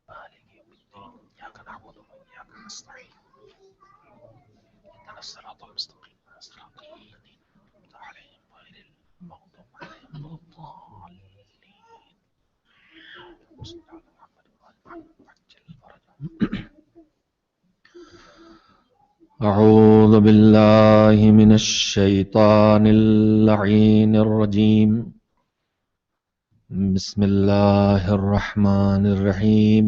مالك يوم الدين إياك نعبد وإياك نستعين اهدنا الصراط المستقيم صراط الذين أنعمت عليهم غير المغضوب عليهم ولا الضالين صل على محمد وآل محمد وعجل فرجهم. أعوذ بالله من الشيطان اللعين الرجيم. بسم الله الرحمن الرحيم.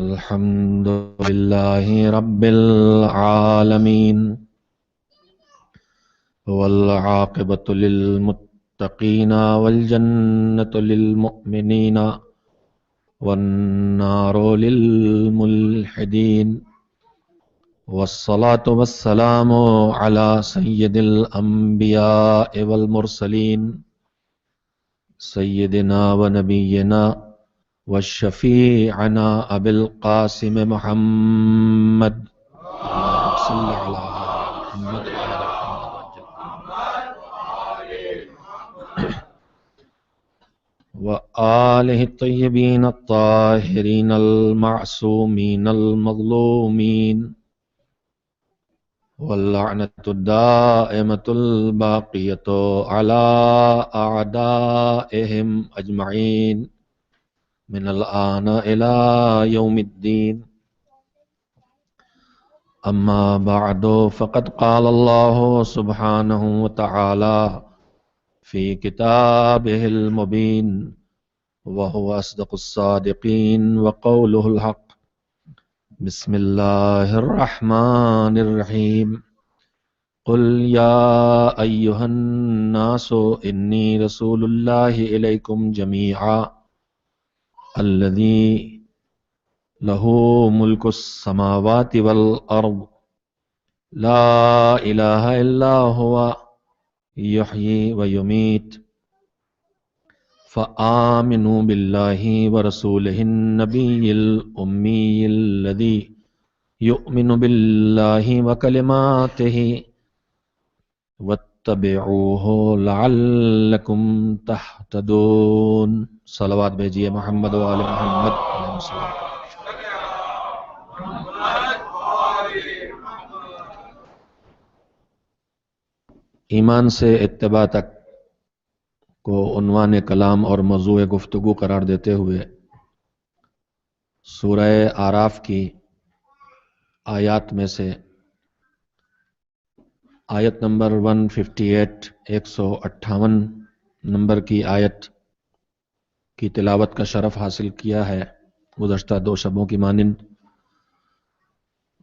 الحمد لله رب العالمين والعاقبة للمتقين والجنة للمؤمنين والنار للملحدين والصلاة والسلام على سيد الأنبياء والمرسلين سيدنا ونبينا والشفيعنا أبي القاسم محمد صل على محمد وآله الطيبين الطاهرين المعصومين المظلومين واللعنة الدائمة الباقية على أعدائهم أجمعين من الآن إلى يوم الدين. أما بعد فقد قال الله سبحانه وتعالى في كتابه المبين وهو أصدق الصادقين وقوله الحق. بسم الله الرحمن الرحيم. قل يا أيها الناس إني رسول الله إليكم جميعا الذي له ملك السماوات والأرض لا إله إلا هو يحيي ويميت فآمنوا بالله ورسوله النبي الأمي الذي يؤمن بالله وكلماته واتبعوه لعلكم تهتدون. صلوات بھیجیے محمد و آل محمد. ایمان سے اتباع تک کو عنوان کلام اور موضوع گفتگو قرار دیتے ہوئے سورہ اعراف کی آیات میں سے آیت نمبر 158 158 نمبر کی آیت کی تلاوت کا شرف حاصل کیا ہے گزشتہ 2 شبوں کی مانند،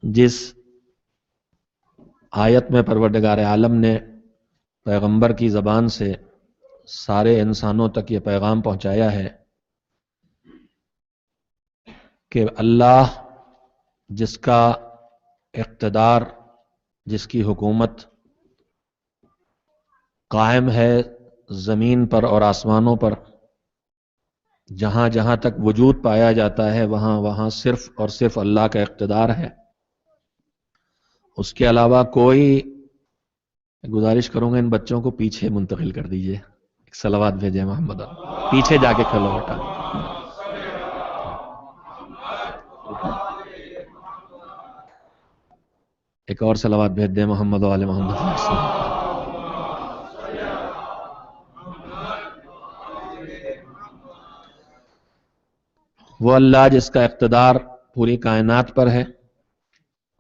جس آیت میں پروردگار عالم نے پیغمبر کی زبان سے سارے انسانوں تک یہ پیغام پہنچایا ہے کہ اللہ جس کا اقتدار، جس کی حکومت قائم ہے زمین پر اور آسمانوں پر، جہاں جہاں تک وجود پایا جاتا ہے وہاں وہاں صرف اور صرف اللہ کا اقتدار ہے. اس کے علاوہ کوئی، گزارش کروں گا ان بچوں کو پیچھے منتقل کر دیجئے، ایک صلوات بھیجیں محمد، پیچھے جا کے کھلو بیٹا. ایک اور صلوات بھیج دیں محمد و آل محمد. وہ اللہ جس کا اقتدار پوری کائنات پر ہے،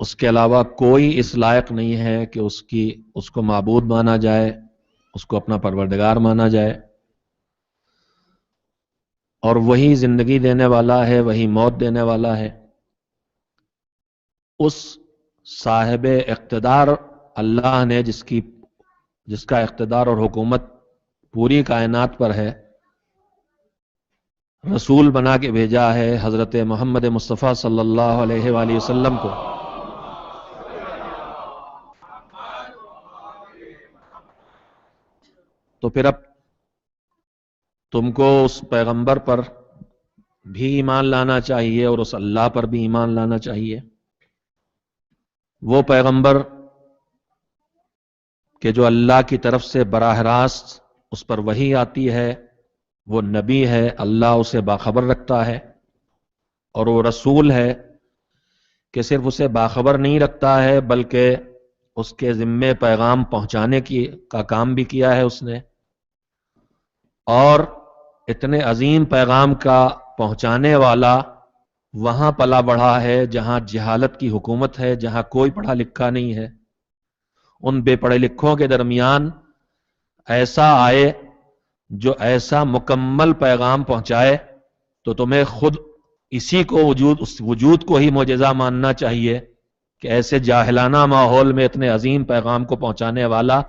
اس کے علاوہ کوئی اس لائق نہیں ہے کہ اس کو معبود مانا جائے، اس کو اپنا پروردگار مانا جائے. اور وہی زندگی دینے والا ہے، وہی موت دینے والا ہے. اس صاحب اقتدار اللہ نے جس کا اقتدار اور حکومت پوری کائنات پر ہے، رسول بنا کے بھیجا ہے حضرت محمد مصطفیٰ صلی اللہ علیہ وآلہ وسلم کو. تو پھر اب تم کو اس پیغمبر پر بھی ایمان لانا چاہیے اور اس اللہ پر بھی ایمان لانا چاہیے. وہ پیغمبر کہ جو اللہ کی طرف سے براہ راست اس پر وحی آتی ہے، وہ نبی ہے، اللہ اسے باخبر رکھتا ہے، اور وہ رسول ہے کہ صرف اسے باخبر نہیں رکھتا ہے بلکہ اس کے ذمے پیغام پہنچانے کا کام بھی کیا ہے اس نے، اور اتنے عظیم پیغام کا پہنچانے والا وہاں پلا بڑھا ہے جہاں جہالت کی حکومت ہے، جہاں کوئی پڑھا لکھا نہیں ہے۔ ان بے پڑھے لکھوں کے درمیان ایسا آئے جو ایسا مکمل پیغام پہنچائے تو تمہیں خود اسی کو اس وجود کو ہی معجزہ ماننا چاہیے کہ ایسے جاہلانہ ماحول میں اتنے عظیم پیغام کو پہنچانے والا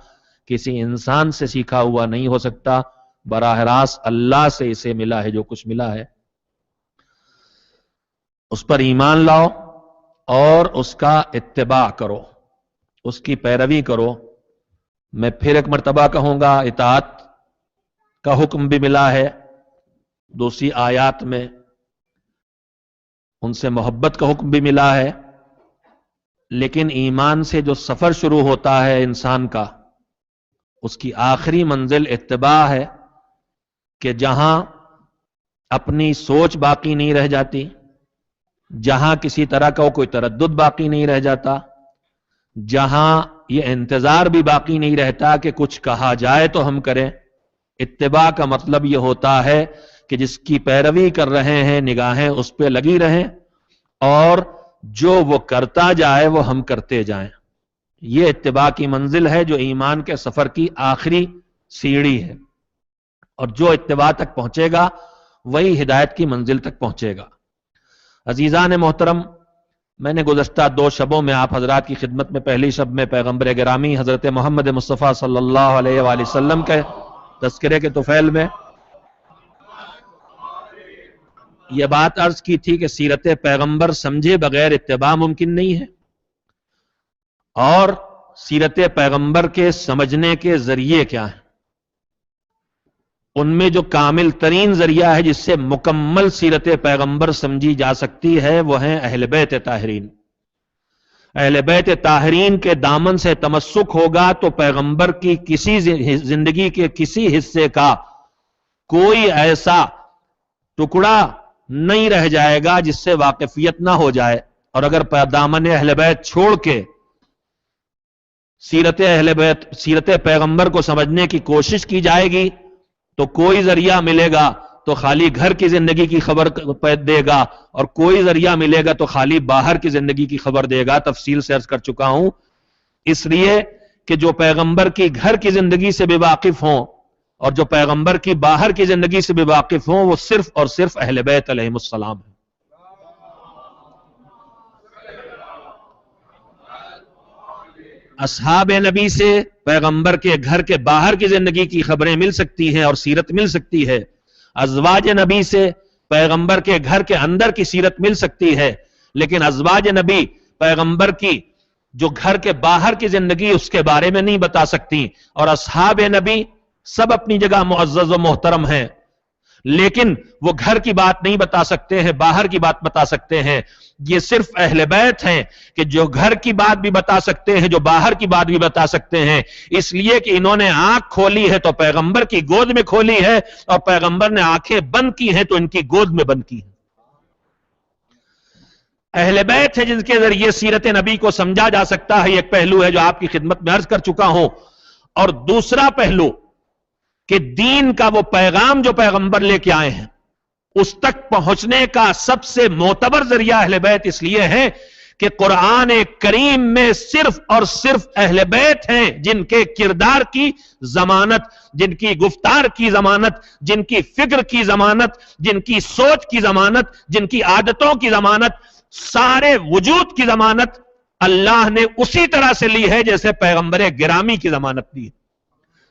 کسی انسان سے سیکھا ہوا نہیں ہو سکتا، براہ راست اللہ سے اسے ملا ہے جو کچھ ملا ہے۔ اس پر ایمان لاؤ اور اس کا اتباع کرو، اس کی پیروی کرو۔ میں پھر ایک مرتبہ کہوں گا، اطاعت کا حکم بھی ملا ہے دوسری آیات میں، ان سے محبت کا حکم بھی ملا ہے، لیکن ایمان سے جو سفر شروع ہوتا ہے انسان کا، اس کی آخری منزل اتباع ہے کہ جہاں اپنی سوچ باقی نہیں رہ جاتی، جہاں کسی طرح کا کوئی تردد باقی نہیں رہ جاتا، جہاں یہ انتظار بھی باقی نہیں رہتا کہ کچھ کہا جائے تو ہم کریں۔ اتباع کا مطلب یہ ہوتا ہے کہ جس کی پیروی کر رہے ہیں نگاہیں اس پہ لگی رہیں، اور جو وہ کرتا جائے وہ ہم کرتے جائیں۔ یہ اتباع کی منزل ہے جو ایمان کے سفر کی آخری سیڑھی ہے، اور جو اتباع تک پہنچے گا وہی ہدایت کی منزل تک پہنچے گا۔ عزیزان محترم، میں نے گزشتہ 2 شبوں میں آپ حضرات کی خدمت میں، پہلی شب میں پیغمبر گرامی حضرت محمد مصطفیٰ صلی اللہ علیہ وآلہ وسلم کے تذکرے کے طفیل میں یہ بات عرض کی تھی کہ سیرت پیغمبر سمجھے بغیر اتباع ممکن نہیں ہے، اور سیرت پیغمبر کے سمجھنے کے ذریعے کیا ہیں؟ ان میں جو کامل ترین ذریعہ ہے جس سے مکمل سیرت پیغمبر سمجھی جا سکتی ہے وہ ہیں اہل بیت طاہرین۔ اہل بیت طاہرین کے دامن سے تمسک ہوگا تو پیغمبر کی کسی زندگی کے کسی حصے کا کوئی ایسا ٹکڑا نہیں رہ جائے گا جس سے واقفیت نہ ہو جائے، اور اگر دامن اہل بیت چھوڑ کے سیرت پیغمبر کو سمجھنے کی کوشش کی جائے گی تو کوئی ذریعہ ملے گا تو خالی گھر کی زندگی کی خبر دے گا، اور کوئی ذریعہ ملے گا تو خالی باہر کی زندگی کی خبر دے گا۔ تفصیل سے عرض کر چکا ہوں، اس لیے کہ جو پیغمبر کی گھر کی زندگی سے بھی واقف ہوں اور جو پیغمبر کی باہر کی زندگی سے بھی واقف ہوں وہ صرف اور صرف اہل بیت علیہم السلام ہیں۔ اصحاب نبی سے پیغمبر کے گھر کے باہر کی زندگی کی خبریں مل سکتی ہیں اور سیرت مل سکتی ہے، ازواج نبی سے پیغمبر کے گھر کے اندر کی سیرت مل سکتی ہے، لیکن ازواج نبی پیغمبر کی جو گھر کے باہر کی زندگی اس کے بارے میں نہیں بتا سکتی، اور اصحاب نبی سب اپنی جگہ معزز و محترم ہیں، لیکن وہ گھر کی بات نہیں بتا سکتے ہیں، باہر کی بات بتا سکتے ہیں۔ یہ صرف اہل بیت ہیں کہ جو گھر کی بات بھی بتا سکتے ہیں، جو باہر کی بات بھی بتا سکتے ہیں، اس لیے کہ انہوں نے آنکھ کھولی ہے تو پیغمبر کی گود میں کھولی ہے، اور پیغمبر نے آنکھیں بند کی ہیں تو ان کی گود میں بند کی ہیں۔ اہل بیت ہے جن کے ذریعے سیرت نبی کو سمجھا جا سکتا ہے، ایک پہلو ہے جو آپ کی خدمت میں عرض کر چکا ہوں، اور دوسرا پہلو کہ دین کا وہ پیغام جو پیغمبر لے کے آئے ہیں اس تک پہنچنے کا سب سے معتبر ذریعہ اہل بیت اس لیے ہے کہ قرآن کریم میں صرف اور صرف اہل بیت ہیں جن کے کردار کی ضمانت، جن کی گفتار کی ضمانت، جن کی فکر کی ضمانت، جن کی سوچ کی ضمانت، جن کی عادتوں کی ضمانت، سارے وجود کی ضمانت اللہ نے اسی طرح سے لی ہے جیسے پیغمبر گرامی کی ضمانت لی ہے۔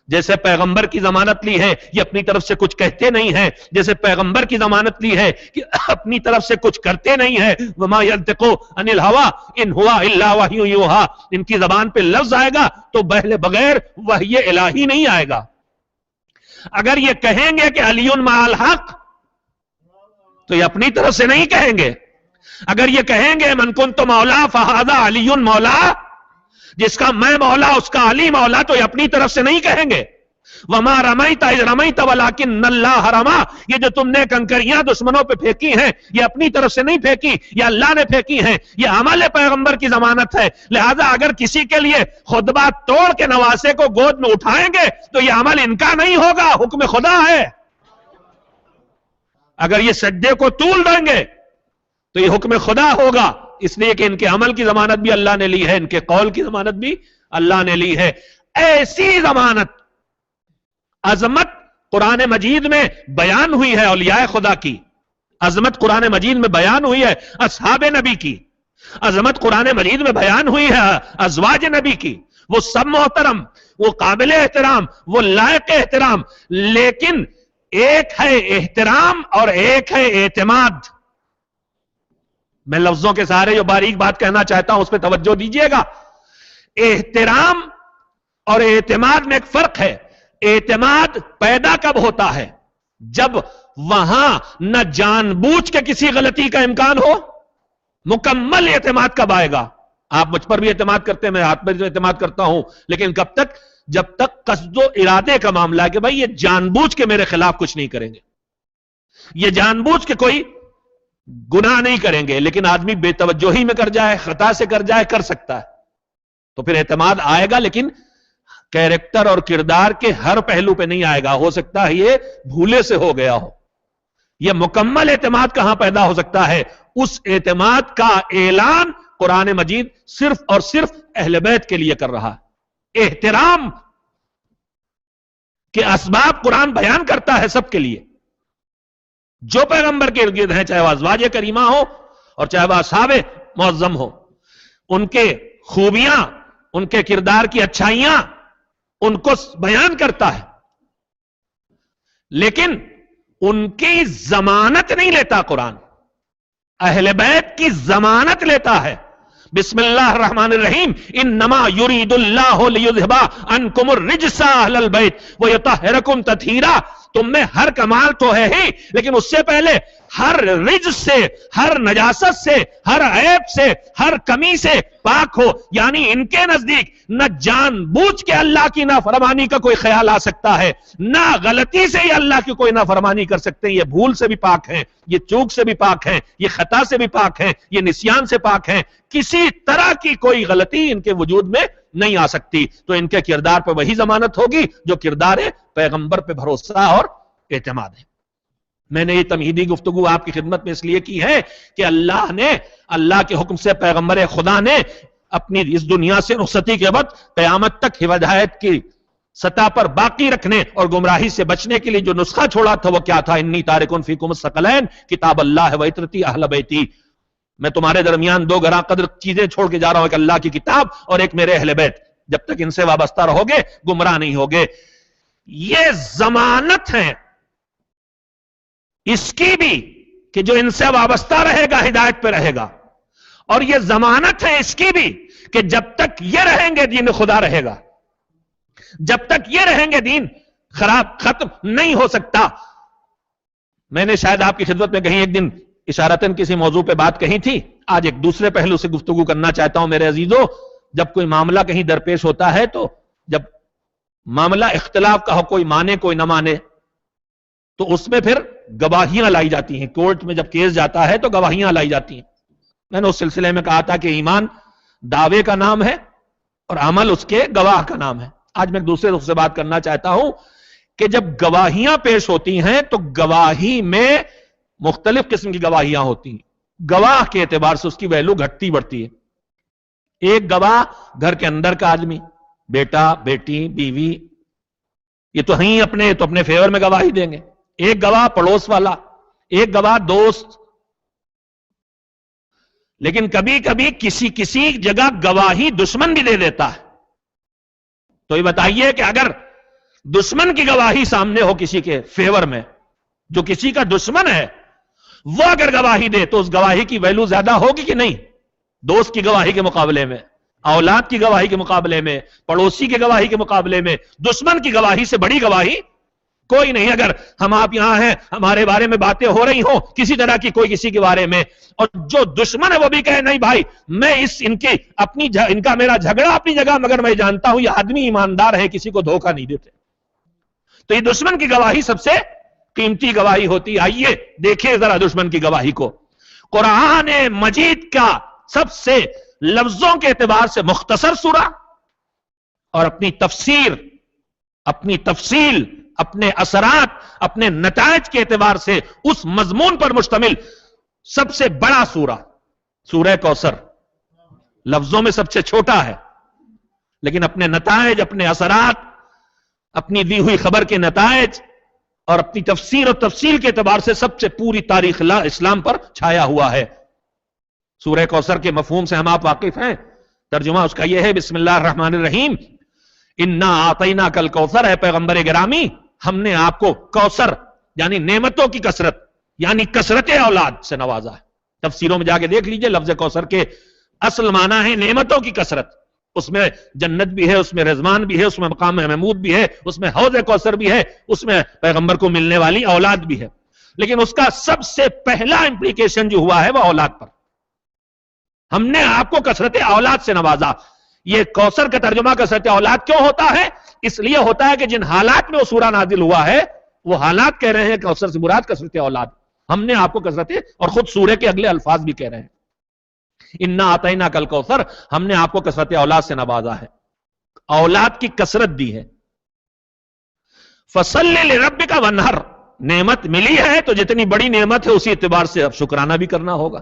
جیسے پیغمبر کی ضمانت لی ہے یہ اپنی طرف سے کچھ کہتے نہیں ہیں، جیسے پیغمبر کی ضمانت لی ہے کہ اپنی طرف سے کچھ کرتے نہیں ہیں، وما ينطق عن الهوى ان هو الا وحی یوحى، ان کی زبان پہ لفظ آئے گا تو بغیر وحی الہی نہیں آئے گا۔ اگر یہ کہیں گے کہ علی مع الحق تو یہ اپنی طرف سے نہیں کہیں گے۔ اگر یہ کہیں گے من کنت مولا فہذا علی مولا، جس کا میں مولا اس کا علی مولا، تو یہ اپنی طرف سے نہیں کہیں گے۔ وما رمیت اذ رمیت ولکن اللہ رما، یہ جو تم نے کنکریاں دشمنوں پہ پھینکی ہیں یہ اپنی طرف سے نہیں پھینکی، یہ اللہ نے پھینکی ہیں، یہ عمل پیغمبر کی ضمانت ہے۔ لہذا اگر کسی کے لیے خطبہ توڑ کے نواسے کو گود میں اٹھائیں گے تو یہ عمل ان کا نہیں ہوگا، حکم خدا ہے۔ اگر یہ سجدے کو طول دیں گے تو یہ حکم خدا ہوگا، اس لیے کہ ان کے عمل کی ضمانت بھی اللہ نے لی ہے، ان کے قول کی ضمانت بھی اللہ نے لی ہے۔ ایسی ضمانت، عظمت قرآن مجید میں بیان ہوئی ہے اولیاء خدا کی، عظمت قرآن مجید میں بیان ہوئی ہے اصحاب نبی کی، عظمت قرآن مجید میں بیان ہوئی ہے ازواج نبی کی، وہ سب محترم، وہ قابل احترام، وہ لائق احترام، لیکن ایک ہے احترام اور ایک ہے اعتماد۔ میں لفظوں کے سہارے جو باریک بات کہنا چاہتا ہوں اس پہ توجہ دیجئے گا۔ احترام اور اعتماد میں ایک فرق ہے۔ اعتماد پیدا کب ہوتا ہے؟ جب وہاں نہ جان بوجھ کے کسی غلطی کا امکان ہو۔ مکمل اعتماد کب آئے گا؟ آپ مجھ پر بھی اعتماد کرتے ہیں، میں آپ پر بھی اعتماد کرتا ہوں، لیکن کب تک؟ جب تک قصد و ارادے کا معاملہ ہے کہ بھائی یہ جان بوجھ کے میرے خلاف کچھ نہیں کریں گے، یہ جان بوجھ کے کوئی گناہ نہیں کریں گے، لیکن آدمی بے توجہی میں کر جائے، خطا سے کر جائے، کر سکتا ہے، تو پھر اعتماد آئے گا، لیکن کیریکٹر اور کردار کے ہر پہلو پہ نہیں آئے گا۔ ہو سکتا ہے یہ بھولے سے ہو گیا ہو۔ یہ مکمل اعتماد کہاں پیدا ہو سکتا ہے؟ اس اعتماد کا اعلان قرآن مجید صرف اور صرف اہل بیت کے لیے کر رہا ہے۔ احترام کے اسباب قرآن بیان کرتا ہے سب کے لیے، جو پیغمبر کے ارد گرد ہیں، چاہے وہ ازواج کریمہ ہو اور چاہے وہ اصحاب معظم ہو، ان کے خوبیاں، ان کے کردار کی اچھائیاں ان کو بیان کرتا ہے، لیکن ان کی ضمانت نہیں لیتا قرآن، اہل بیت کی ضمانت لیتا ہے۔ بسم اللہ الرحمن الرحیم، انما یرید اللہ لیذھب عنکم الرجس اہل البیت ویطہرکم تطہیرا۔ تم میں ہر کمال تو ہے ہی، لیکن اس سے پہلے ہر رجس سے، ہر نجاست سے، ہر عیب سے، ہر کمی سے پاک ہو۔ یعنی ان کے نزدیک نہ جان بوجھ کے اللہ کی نافرمانی کا کوئی خیال آ سکتا ہے، نہ غلطی سے یہ اللہ کی کوئی نافرمانی کر سکتے ہیں۔ یہ بھول سے بھی پاک ہیں، یہ چوک سے بھی پاک ہیں، یہ خطا سے بھی پاک ہیں، یہ نسیان سے پاک ہیں۔ کسی طرح کی کوئی غلطی ان کے وجود میں نہیں آ سکتی۔ تو ان کے کردار پہ وہی ضمانت ہوگی جو کردار ہے پیغمبر پہ بھروسہ اور اعتماد ہے۔ میں نے یہ تمہیدی گفتگو آپ کی خدمت میں اس لیے کی ہے کہ اللہ کے حکم سے پیغمبر خدا نے اپنی اس دنیا سے رخصتی کے بعد قیامت تک ہدایت کی سطح پر باقی رکھنے اور گمراہی سے بچنے کے لیے جو نسخہ چھوڑا تھا وہ کیا تھا؟ انی تارکن فیکم الثقلین کتاب اللہ و عترتی اہل بیتی۔ میں تمہارے درمیان دو گراں قدر چیزیں چھوڑ کے جا رہا ہوں، ایک اللہ کی کتاب اور ایک میرے اہل بیت۔ جب تک ان سے وابستہ رہو گے گمراہ نہیں ہوگے۔ یہ ضمانت ہے اس کی بھی کہ جو ان سے وابستہ رہے گا ہدایت پہ رہے گا، اور یہ ضمانت ہے اس کی بھی کہ جب تک یہ رہیں گے دین خدا رہے گا، جب تک یہ رہیں گے دین خراب ختم نہیں ہو سکتا۔ میں نے شاید آپ کی خدمت میں کہیں ایک دن اشارتاً کسی موضوع پہ بات کہی تھی، آج ایک دوسرے پہلو سے گفتگو کرنا چاہتا ہوں میرے عزیزو۔ جب کوئی معاملہ کہیں درپیش ہوتا ہے تو جب معاملہ اختلاف کا ہو، کوئی مانے کوئی نہ مانے، تو اس میں پھر گواہیاں لائی جاتی ہیں۔ کورٹ میں جب کیس جاتا ہے تو گواہیاں لائی جاتی ہیں۔ میں نے اس سلسلے میں کہا تھا کہ ایمان دعوے کا نام ہے اور عمل اس کے گواہ کا نام ہے۔ آج میں ایک دوسرے رخ سے بات کرنا چاہتا ہوں کہ جب گواہیاں پیش ہوتی ہیں تو گواہی میں مختلف قسم کی گواہیاں ہوتی ہیں۔ گواہ کے اعتبار سے اس کی ویلو گھٹتی بڑھتی ہے۔ ایک گواہ گھر کے اندر کا آدمی، بیٹا، بیٹی، بیوی، یہ تو ہیں اپنے، تو اپنے فیور میں گواہی دیں گے۔ ایک گواہ پڑوس والا، ایک گواہ دوست۔ لیکن کبھی کبھی کسی جگہ گواہی دشمن بھی دے دیتا ہے۔ تو یہ بتائیے کہ اگر دشمن کی گواہی سامنے ہو کسی کے فیور میں، جو کسی کا دشمن ہے، وہ اگر گواہی دے تو اس گواہی کی ویلو زیادہ ہوگی کہ نہیں؟ دوست کی گواہی کے مقابلے میں، اولاد کی گواہی کے مقابلے میں، پڑوسی کی گواہی کے مقابلے میں دشمن کی گواہی سے بڑی گواہی کوئی نہیں۔ اگر ہم آپ یہاں ہیں، ہمارے بارے میں باتیں ہو رہی ہوں کسی طرح کی، کوئی کسی کے بارے میں، اور جو دشمن ہے وہ بھی کہے نہیں بھائی میں ان کا میرا جھگڑا اپنی جگہ، مگر میں جانتا ہوں یہ آدمی ایماندار ہے، کسی کو دھوکہ نہیں دیتے، تو یہ دشمن کی گواہی سب سے قیمتی گواہی ہوتی ہے. آئیے دیکھیں ذرا دشمن کی گواہی کو. قرآن مجید کا سب سے لفظوں کے اعتبار سے مختصر سورہ اور اپنی تفسیر، اپنی تفصیل، اپنے اثرات، اپنے نتائج کے اعتبار سے اس مضمون پر مشتمل سب سے بڑا سورہ سورہ کوثر. لفظوں میں سب سے چھوٹا ہے لیکن اپنے نتائج، اپنے اثرات، اپنی دی ہوئی خبر کے نتائج اور اپنی تفسیر اور تفصیل کے اعتبار سے سب سے پوری تاریخ اسلام پر چھایا ہوا ہے. سورہ کوثر کے مفہوم سے ہم آپ واقف ہیں. ترجمہ اس کا یہ ہے، بسم اللہ الرحمن الرحیم، انا اعطیناک الکوثر. ہے پیغمبر گرامی، ہم نے آپ کو کوثر یعنی نعمتوں کی کثرت، یعنی کثرت اولاد سے نوازا ہے. تفسیروں میں جا کے دیکھ لیجئے، لفظ کوثر کے اصل معنی ہے نعمتوں کی کثرت. اس میں جنت بھی ہے، اس میں رضوان بھی ہے، اس میں مقام محمود بھی ہے، اس میں حوض کوثر بھی ہے، اس میں پیغمبر کو ملنے والی اولاد بھی ہے. لیکن اس کا سب سے پہلا امپلیکیشن جو ہوا ہے وہ اولاد پر. ہم نے آپ کو کثرت اولاد سے نوازا. یہ کوثر کا ترجمہ کثرت اولاد کیوں ہوتا ہے؟ اس لیے ہوتا ہے کہ جن حالات میں وہ سورہ نازل ہوا ہے وہ حالات کہہ رہے ہیں کوثر سے مراد کثرت اولاد. ہم نے آپ کو کثرت، اور خود سورہ کے اگلے الفاظ بھی کہہ رہے ہیں انا اعطیناک الکوثر، ہم نے آپ کو کثرت اولاد سے نوازا ہے، اولاد کی کثرت دی ہے. فصل لربک وانحر، نعمت ملی ہے تو جتنی بڑی نعمت ہے اسی اعتبار سے اب شکرانہ بھی کرنا ہوگا.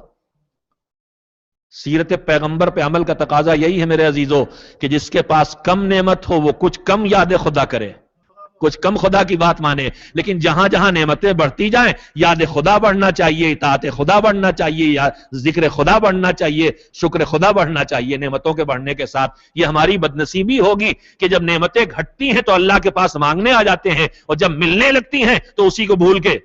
سیرت پیغمبر پہ عمل کا تقاضا یہی ہے میرے عزیزو کہ جس کے پاس کم نعمت ہو وہ کچھ کم یاد خدا کرے، کچھ کم خدا کی بات مانے. لیکن جہاں جہاں نعمتیں بڑھتی جائیں یاد خدا بڑھنا چاہیے، اطاعت خدا بڑھنا چاہیے، یا ذکر خدا بڑھنا چاہیے، شکر خدا بڑھنا چاہیے نعمتوں کے بڑھنے کے ساتھ. یہ ہماری بدنصیبی ہوگی کہ جب نعمتیں گھٹتی ہیں تو اللہ کے پاس مانگنے آ جاتے ہیں، اور جب ملنے لگتی ہیں تو اسی کو بھول کے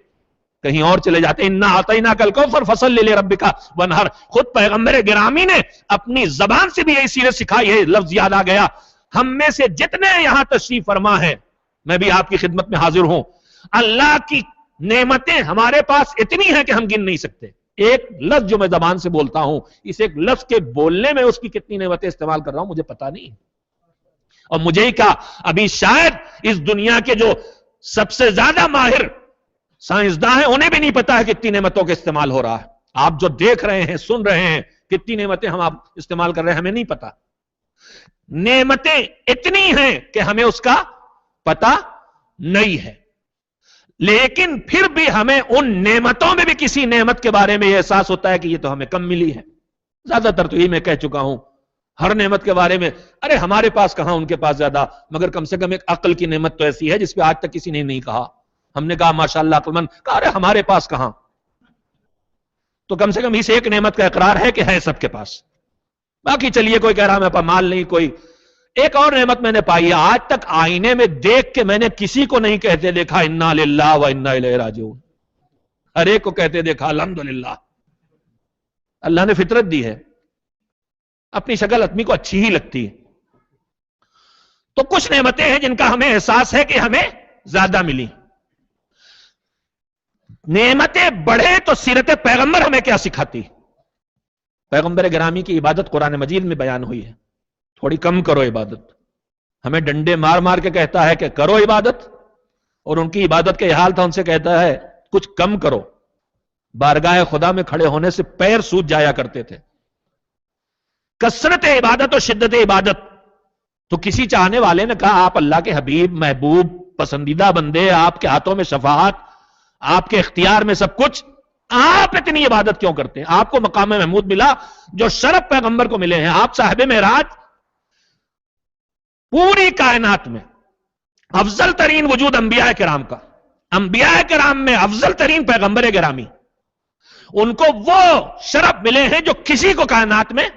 کہیں اور چلے جاتے ہیں. انا اعطیناک الکوثر فصل لربک وانحر. خود پیغمبر گرامی نے اپنی زبان سے بھی یہی سیرت سکھائی ہے. لفظ یاد آ گیا. ہم میں سے جتنے یہاں تشریف فرما ہیں، میں بھی آپ کی خدمت میں حاضر ہوں، اللہ کی نعمتیں ہمارے پاس اتنی ہیں کہ ہم گن نہیں سکتے. ایک لفظ جو میں زبان سے بولتا ہوں، اس ایک لفظ کے بولنے میں اس کی کتنی نعمتیں استعمال کر رہا ہوں مجھے پتا نہیں. اور مجھے ہی کہا ابھی شاید اس دنیا کے جو سب سے زیادہ ماہر سائنسداں ہیں انہیں بھی نہیں پتا ہے کتنی نعمتوں کا استعمال ہو رہا ہے. آپ جو دیکھ رہے ہیں، سن رہے ہیں، کتنی نعمتیں ہم آپ استعمال کر رہے ہیں ہمیں نہیں پتا. نعمتیں اتنی ہیں کہ ہمیں اس کا پتا نہیں ہے. لیکن پھر بھی ہمیں ان نعمتوں میں بھی کسی نعمت کے بارے میں یہ احساس ہوتا ہے کہ یہ تو ہمیں کم ملی ہے. زیادہ تر تو یہ میں کہہ چکا ہوں ہر نعمت کے بارے میں، ارے ہمارے پاس کہاں ان کے پاس زیادہ، مگر کم سے کم ایک عقل کی نعمت تو ایسی ہے جس پہ آج تک کسی نے نہیں کہا. ہم نے کہا ماشاءاللہ عقل مند، کہا ارے ہمارے پاس کہاں. تو کم سے کم اس ایک نعمت کا اقرار ہے کہ ہے سب کے پاس. باقی چلیے کوئی کہہ رہا میرے پاس مال نہیں. کوئی ایک اور نعمت میں نے پائی ہے، آج تک آئینے میں دیکھ کے میں نے کسی کو نہیں کہتے دیکھا انا للہ و انا الیہ راجعون. ہر ایک کو کہتے دیکھا الحمدللہ. اللہ نے فطرت دی ہے، اپنی شکل آدمی کو اچھی ہی لگتی ہے. تو کچھ نعمتیں ہیں جن کا ہمیں احساس ہے کہ ہمیں زیادہ ملی. نعمتیں بڑھے تو سیرت پیغمبر ہمیں کیا سکھاتی؟ پیغمبر گرامی کی عبادت قرآن مجید میں بیان ہوئی ہے. تھوڑی کم کرو عبادت. ہمیں ڈنڈے مار مار کے کہتا ہے کہ کرو عبادت، اور ان کی عبادت کے حال تھا ان سے کہتا ہے کچھ کم کرو. بارگاہ خدا میں کھڑے ہونے سے پیر سوج جایا کرتے تھے. کثرت عبادت اور شدت عبادت. تو کسی چاہنے والے نے کہا آپ اللہ کے حبیب، محبوب، پسندیدہ بندے، آپ کے ہاتھوں میں شفاعت، آپ کے اختیار میں سب کچھ، آپ اتنی عبادت کیوں کرتے ہیں؟ آپ کو مقام محمود ملا جو شرف پیغمبر کو ملے ہیں. آپ صاحب معراج، پوری کائنات میں افضل ترین وجود انبیاء کرام کا، انبیاء کرام میں افضل ترین پیغمبر گرامی، ان کو وہ شرف ملے ہیں جو کسی کو کائنات میں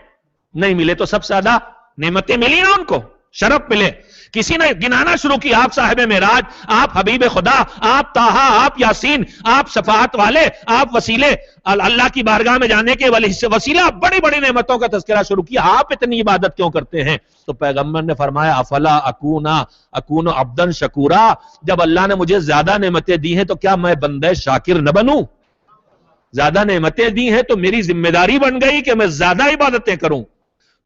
نہیں ملے. تو سب سے زیادہ نعمتیں ملی نا ان کو، شرف ملے. کسی نے گنانا شروع کیا، آپ صاحب معراج، آپ حبیب خدا، آپ طٰہٰ، آپ یاسین، آپ شفاعت والے، آپ وسیلے، اللہ کی بارگاہ میں جانے کے وسیلہ، بڑی بڑی نعمتوں کا تذکرہ شروع کیا. آپ اتنی عبادت کیوں کرتے ہیں؟ تو پیغمبر نے فرمایا افلا اکون عبدا شکورا. جب اللہ نے مجھے زیادہ نعمتیں دی ہیں تو کیا میں بندہ شاکر نہ بنوں؟ زیادہ نعمتیں دی ہیں تو میری ذمہ داری بن گئی کہ میں زیادہ عبادتیں کروں.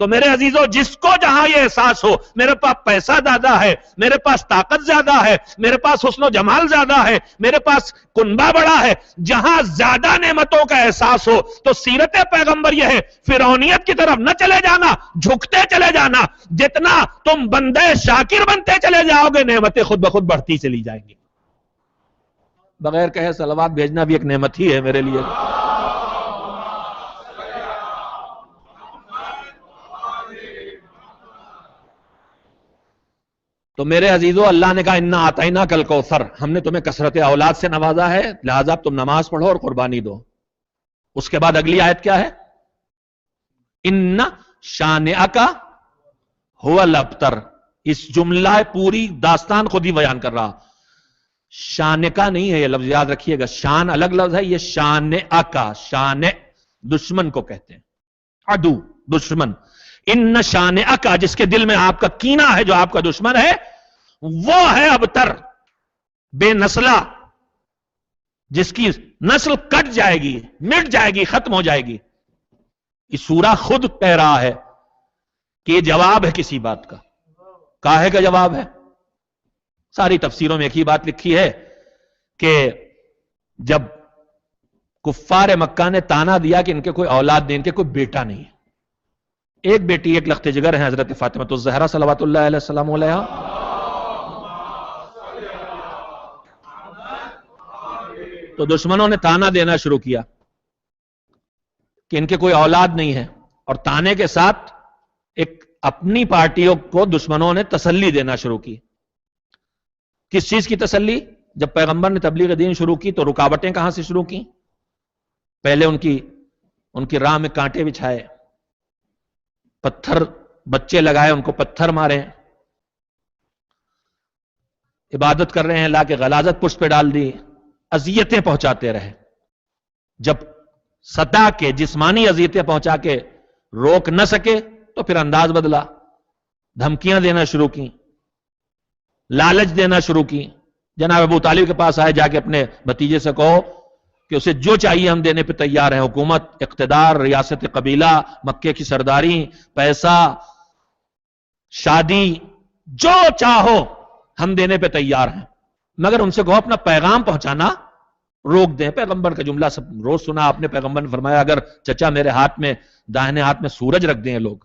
تو میرے عزیزوں، جس کو جہاں یہ احساس ہو میرے پاس پیسہ زیادہ ہے، میرے پاس طاقت زیادہ ہے، میرے پاس حسن و جمال زیادہ ہے، میرے پاس کنبہ بڑا ہے، جہاں زیادہ نعمتوں کا احساس ہو، تو سیرت پیغمبر یہ ہے فرعونیت کی طرف نہ چلے جانا، جھکتے چلے جانا۔ جتنا تم بندے شاکر بنتے چلے جاؤ گے، نعمتیں خود بخود بڑھتی چلی جائیں گی۔ بغیر کہے صلوات بھیجنا بھی ایک نعمت ہی ہے میرے لیے۔ تو میرے عزیزو، اللہ نے کہا انا اعطیناک کل ہم نے تمہیں کثرت اولاد سے نوازا ہے، لہذا تم نماز پڑھو اور قربانی دو۔ اس کے بعد اگلی آیت کیا ہے؟ ان شانئک هو الابتر۔ اس جملہ پوری داستان خود ہی بیان کر رہا، شانکا نہیں ہے یہ لفظ، یاد رکھیے گا، شان الگ لفظ ہے، یہ شانئکا، شان دشمن کو کہتے ہیں، عدو، دشمن۔ ان شانئکا، جس کے دل میں آپ کا کینہ ہے، جو آپ کا دشمن ہے، وہ ہے ابتر، بے نسلہ، جس کی نسل کٹ جائے گی، مٹ جائے گی، ختم ہو جائے گی۔ یہ سورہ خود کہہ رہا ہے کہ یہ جواب ہے کسی بات کا۔ کاہے کا جواب ہے؟ ساری تفسیروں میں ایک ہی بات لکھی ہے کہ جب کفار مکہ نے تانا دیا کہ ان کے کوئی اولاد نہیں، ان کے کوئی بیٹا نہیں ہے، ایک بیٹی ایک لخت جگر ہے حضرت فاطمہ الزہرا صلوات اللہ علیہ السلام علیہا، تو دشمنوں نے تانا دینا شروع کیا کہ ان کے کوئی اولاد نہیں ہے، اور تانے کے ساتھ ایک اپنی پارٹیوں کو دشمنوں نے تسلی دینا شروع کی۔ کس چیز کی تسلی؟ جب پیغمبر نے تبلیغ دین شروع کی تو رکاوٹیں کہاں سے شروع کی؟ پہلے ان کی راہ میں کانٹے بچھائے، پتھر بچے لگائے، ان کو پتھر مارے، عبادت کر رہے ہیں لا کے غلاظت پشت پہ ڈال دی، اذیتیں پہنچاتے رہے۔ جب ستا کے جسمانی اذیتیں پہنچا کے روک نہ سکے تو پھر انداز بدلا، دھمکیاں دینا شروع کی، لالچ دینا شروع کی۔ جناب ابو طالب کے پاس آئے، جا کے اپنے بھتیجے سے کہو کہ اسے جو چاہیے ہم دینے پہ تیار ہیں، حکومت، اقتدار، ریاست قبیلہ، مکے کی سرداری، پیسہ، شادی، جو چاہو ہم دینے پہ تیار ہیں، مگر ان سے کہو اپنا پیغام پہنچانا روک دیں۔ پیغمبر کا جملہ سب روز سنا آپ نے، پیغمبر نے فرمایا اگر چچا میرے ہاتھ میں، داہنے ہاتھ میں سورج رکھ دیں لوگ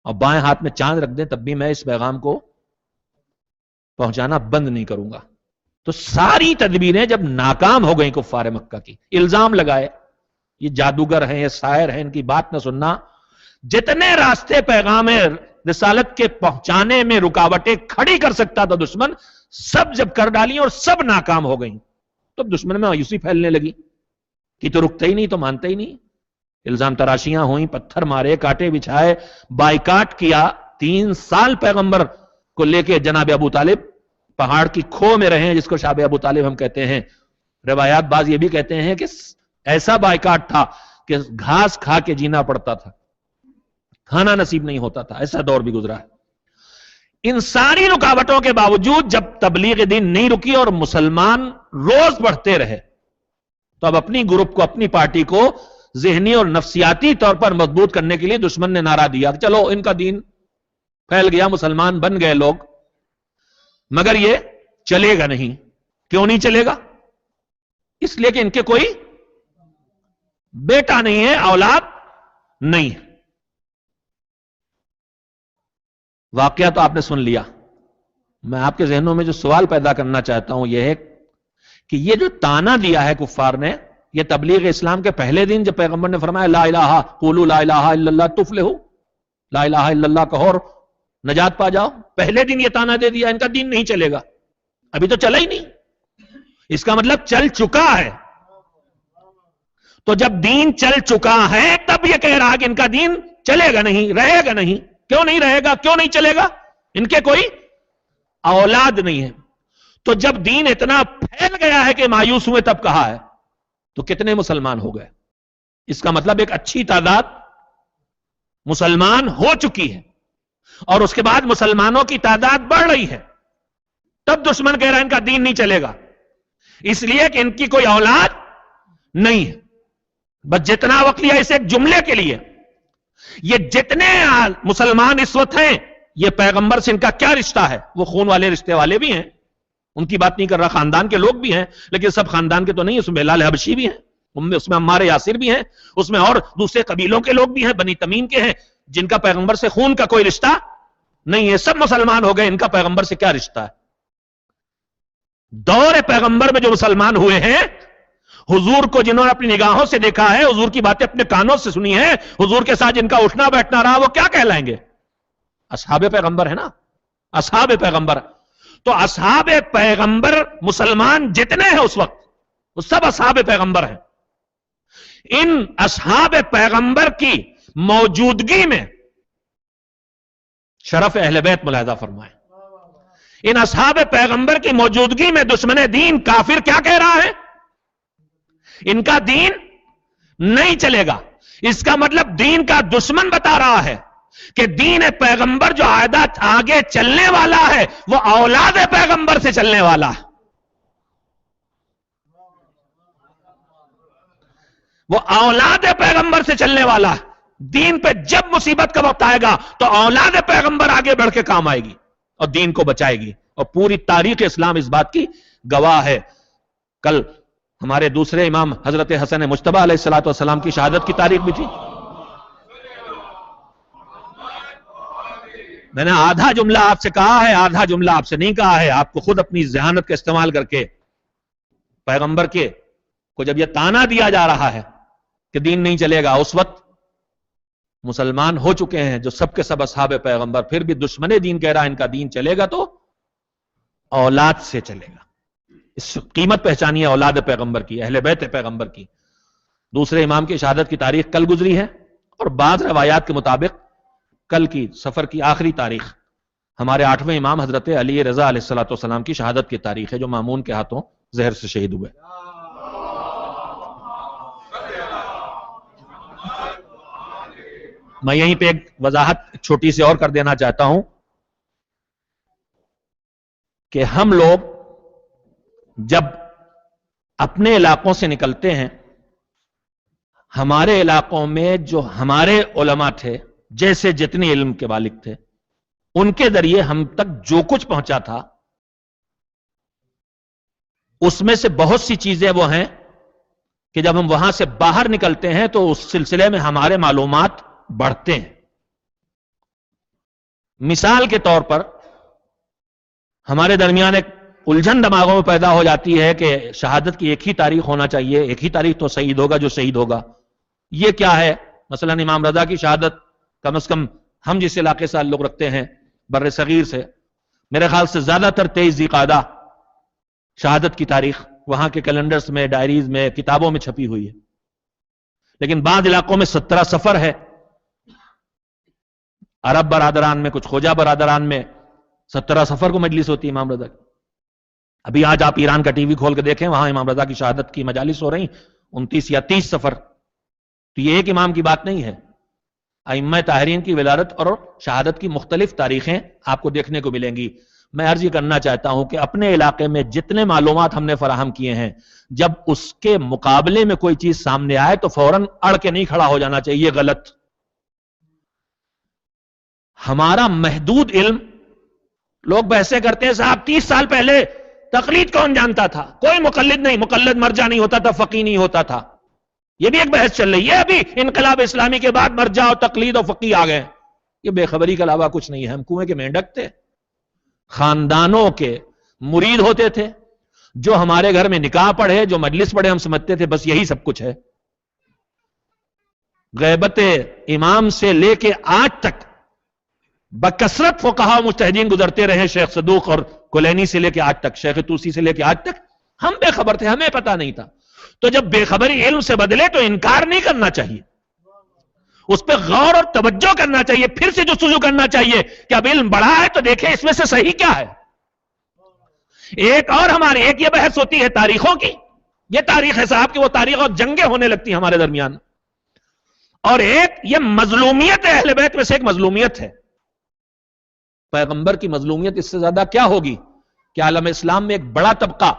اور بائیں ہاتھ میں چاند رکھ دیں، تب بھی میں اس پیغام کو پہنچانا بند نہیں کروں گا۔ تو ساری تدبیریں جب ناکام ہو گئیں کفار مکہ کی، الزام لگائے یہ جادوگر ہیں، یہ ساحر ہیں، ان کی بات نہ سننا، جتنے راستے پیغام رسالت کے پہنچانے میں رکاوٹیں کھڑی کر سکتا تھا دشمن، سب جب کر ڈالی اور سب ناکام ہو گئیں، تب دشمن میں مایوسی پھیلنے لگی کہ تو رکتے ہی نہیں، تو مانتے ہی نہیں، الزام تراشیاں ہوئیں، پتھر مارے، کاٹے بچھائے، بائیکاٹ کیا۔ 3 سال پیغمبر کو لے کے جناب ابو طالب پہاڑ کی کھو میں رہے ہیں، جس کو شاب ابو طالب ہم کہتے ہیں۔ روایات بعض یہ بھی کہتے ہیں کہ ایسا بائیکاٹ تھا کہ گھاس کھا کے جینا پڑتا تھا، کھانا نصیب نہیں ہوتا تھا، ایسا دور بھی گزرا ہے۔ ان ساری رکاوٹوں کے باوجود جب تبلیغ دین نہیں رکی اور مسلمان روز بڑھتے رہے، تو اب اپنی گروپ کو، اپنی پارٹی کو ذہنی اور نفسیاتی طور پر مضبوط کرنے کے لیے دشمن نے نعرہ دیا کہ چلو ان کا دین پھیل گیا، مسلمان بن گئے لوگ، مگر یہ چلے گا نہیں۔ کیوں نہیں چلے گا؟ اس لیے کہ ان کے کوئی بیٹا نہیں ہے، اولاد نہیں ہے۔ واقعہ تو آپ نے سن لیا، میں آپ کے ذہنوں میں جو سوال پیدا کرنا چاہتا ہوں یہ ہے کہ یہ جو تانا دیا ہے کفار نے، یہ تبلیغ اسلام کے پہلے دن جب پیغمبر نے فرمایا لا الہ قولوا لا الہ الا اللہ تفلحوا، لا الہ الا اللہ کہو اور نجات پا جاؤ، پہلے دن یہ تانا دے دیا ان کا دین نہیں چلے گا۔ ابھی تو چلا ہی نہیں، اس کا مطلب چل چکا ہے۔ تو جب دین چل چکا ہے تب یہ کہہ رہا کہ ان کا دین چلے گا نہیں، رہے گا نہیں۔ کیوں نہیں رہے گا؟ کیوں نہیں چلے گا؟ ان کے کوئی اولاد نہیں ہے۔ تو جب دین اتنا پھیل گیا ہے کہ مایوس ہوئے تب کہا ہے، تو کتنے مسلمان ہو گئے؟ اس کا مطلب ایک اچھی تعداد مسلمان ہو چکی ہے، اور اس کے بعد مسلمانوں کی تعداد بڑھ رہی ہے۔ تب دشمن کہہ رہا ہے ان کا دین نہیں چلے گا، اس لیے کہ ان کی کوئی اولاد نہیں ہے۔ بس جتنا وقت لیا اسے ایک جملے کے لیے، یہ جتنے مسلمان اس وقت ہیں یہ پیغمبر سے ان کا کیا رشتہ ہے؟ وہ خون والے رشتے والے بھی ہیں، ان کی بات نہیں کر رہا، خاندان کے لوگ بھی ہیں، لیکن سب خاندان کے تو نہیں، اس میں بلال حبشی بھی ہیں، اس میں عمار یاسر بھی ہیں، اس میں اور دوسرے قبیلوں کے لوگ بھی ہیں، بنی تمیم کے ہیں، جن کا پیغمبر سے خون کا کوئی رشتہ نہیں ہے، سب مسلمان ہو گئے، ان کا پیغمبر سے کیا رشتہ ہے؟ دور پیغمبر میں جو مسلمان ہوئے ہیں، حضور کو جنہوں نے اپنی نگاہوں سے دیکھا ہے، حضور کی باتیں اپنے کانوں سے سنی ہے، حضور کے ساتھ جن کا اٹھنا بیٹھنا رہا، وہ کیا کہلائیں گے؟ اصحاب پیغمبر ہے نا، اصحاب پیغمبر۔ تو اصحاب پیغمبر مسلمان جتنے ہیں اس وقت وہ سب اصحاب پیغمبر ہیں۔ ان اصحاب پیغمبر کی موجودگی میں شرف اہل بیت ملاحظہ فرمائیں، ان اصحاب پیغمبر کی موجودگی میں دشمن دین کافر کیا کہہ رہا ہے؟ ان کا دین نہیں چلے گا۔ اس کا مطلب دین کا دشمن بتا رہا ہے کہ دین پیغمبر جو عادت آگے چلنے والا ہے وہ اولاد پیغمبر سے چلنے والا ہے، وہ اولاد پیغمبر سے چلنے والا ہے۔ دین پہ جب مصیبت کا وقت آئے گا تو اولاد پیغمبر آگے بڑھ کے کام آئے گی اور دین کو بچائے گی، اور پوری تاریخ اسلام اس بات کی گواہ ہے۔ کل ہمارے دوسرے امام حضرت حسن مجتبی علیہ السلام کی شہادت کی تاریخ بھی تھی۔ میں نے آدھا جملہ آپ سے کہا ہے، آدھا جملہ آپ سے نہیں کہا ہے، آپ کو خود اپنی ذہانت کا استعمال کر کے پیغمبر کے کو جب یہ تانا دیا جا رہا ہے کہ دین نہیں چلے گا، اس وقت مسلمان ہو چکے ہیں جو سب کے سب اصحاب پیغمبر، پھر بھی دشمن دین کہہ رہا ہے ان کا دین چلے گا تو اولاد سے چلے گا۔ اس قیمت پہچانی ہے اولاد پیغمبر کی، اہل بیت پیغمبر کی۔ دوسرے امام کی شہادت کی تاریخ کل گزری ہے، اور بعض روایات کے مطابق کل کی سفر کی آخری تاریخ ہمارے 8ویں امام حضرت علی رضا علیہ السلام کی شہادت کی تاریخ ہے، جو مامون کے ہاتھوں زہر سے شہید ہوئے۔ میں یہیں پہ ایک وضاحت چھوٹی سی اور کر دینا چاہتا ہوں کہ ہم لوگ جب اپنے علاقوں سے نکلتے ہیں، ہمارے علاقوں میں جو ہمارے علماء تھے، جیسے جتنے علم کے مالک تھے، ان کے ذریعے ہم تک جو کچھ پہنچا تھا، اس میں سے بہت سی چیزیں وہ ہیں کہ جب ہم وہاں سے باہر نکلتے ہیں تو اس سلسلے میں ہمارے معلومات بڑھتے ہیں۔ مثال کے طور پر ہمارے درمیان ایک الجھن دماغوں میں پیدا ہو جاتی ہے کہ شہادت کی ایک ہی تاریخ ہونا چاہیے، ایک ہی تاریخ تو شہید ہوگا جو شہید ہوگا۔ یہ کیا ہے؟ مثلا امام رضا کی شہادت کم از کم ہم جس علاقے سے تعلق رکھتے ہیں بر صغیر سے، میرے خیال سے زیادہ تر 23 ذی القعدہ شہادت کی تاریخ وہاں کے کیلنڈرز میں، ڈائریز میں، کتابوں میں چھپی ہوئی ہے، لیکن بعض علاقوں میں 17 صفر ہے۔ عرب برادران میں، کچھ خوجہ برادران میں 17 صفر کو مجلس ہوتی ہے امام رضا کی۔ ابھی آج آپ ایران کا ٹی وی کھول کے دیکھیں، وہاں امام رضا کی شہادت کی مجالس ہو رہی 29 یا 30 صفر۔ تو یہ ایک امام کی بات نہیں ہے، ائمہ طاہرین کی ولادت اور شہادت کی مختلف تاریخیں آپ کو دیکھنے کو ملیں گی۔ میں عرض یہ کرنا چاہتا ہوں کہ اپنے علاقے میں جتنے معلومات ہم نے فراہم کیے ہیں، جب اس کے مقابلے میں کوئی چیز سامنے آئے تو فوراً اڑ کے نہیں کھڑا ہو جانا چاہیے، غلط۔ ہمارا محدود علم، لوگ بحثیں کرتے ہیں صاحب 30 سال پہلے تقلید کون جانتا تھا؟ کوئی مقلد نہیں، مقلد مرجع نہیں ہوتا تھا، فقیہ نہیں ہوتا تھا۔ یہ بھی ایک بحث چل رہی ہے ابھی، انقلاب اسلامی کے بعد مرجع اور تقلید اور فقیہ آ گئے۔ یہ بے خبری کے علاوہ کچھ نہیں ہے۔ ہم کنویں کے مینڈک تھے، خاندانوں کے مرید ہوتے تھے، جو ہمارے گھر میں نکاح پڑھے، جو مجلس پڑھے، ہم سمجھتے تھے بس یہی سب کچھ ہے۔ غیبت امام سے لے کے آج تک بکثرت فقہاء و مجتہدین گزرتے رہے، شیخ صدوق اور کلینی سے لے کے آج تک، شیخ توسی سے لے کے آج تک، ہم بے خبر تھے، ہمیں پتہ نہیں تھا۔ تو جب بے خبری علم سے بدلے تو انکار نہیں کرنا چاہیے، اس پہ غور اور توجہ کرنا چاہیے، پھر سے جستجو کرنا چاہیے کہ اب علم بڑھا ہے تو دیکھیں اس میں سے صحیح کیا ہے۔ ایک اور ہماری ایک یہ بحث ہوتی ہے تاریخوں کی، یہ تاریخ ہے صاحب کہ وہ تاریخ اور جنگیں ہونے لگتی ہیں ہمارے درمیان، اور ایک یہ مظلومیت ہے، اہل بیت میں سے ایک مظلومیت ہے۔ پیغمبر کی مظلومیت اس سے زیادہ کیا ہوگی کہ عالم اسلام میں ایک بڑا طبقہ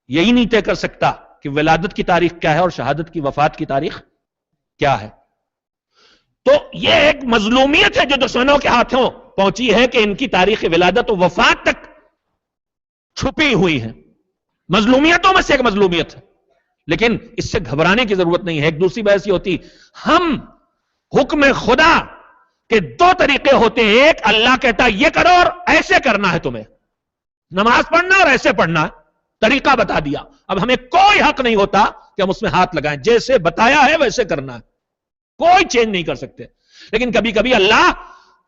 یہی نہیں طے کر سکتا کہ ولادت کی تاریخ کیا ہے اور شہادت کی وفات کی تاریخ کیا ہے۔ تو یہ ایک مظلومیت ہے جو دشمنوں کے ہاتھوں پہنچی ہے کہ ان کی تاریخ ولادت و وفات تک چھپی ہوئی ہے. مظلومیتوں میں سے ایک مظلومیت ہے، لیکن اس سے گھبرانے کی ضرورت نہیں ہے. ایک دوسری بحث یہ ہوتی، ہم حکم خدا کے دو طریقے ہوتے ہیں. ایک اللہ کہتا ہے یہ کرو اور ایسے کرنا ہے، تمہیں نماز پڑھنا اور ایسے پڑھنا ہے، طریقہ بتا دیا. اب ہمیں کوئی حق نہیں ہوتا کہ ہم اس میں ہاتھ لگائیں. جیسے بتایا ہے ویسے کرنا ہے، کوئی چینج نہیں کر سکتے. لیکن کبھی کبھی اللہ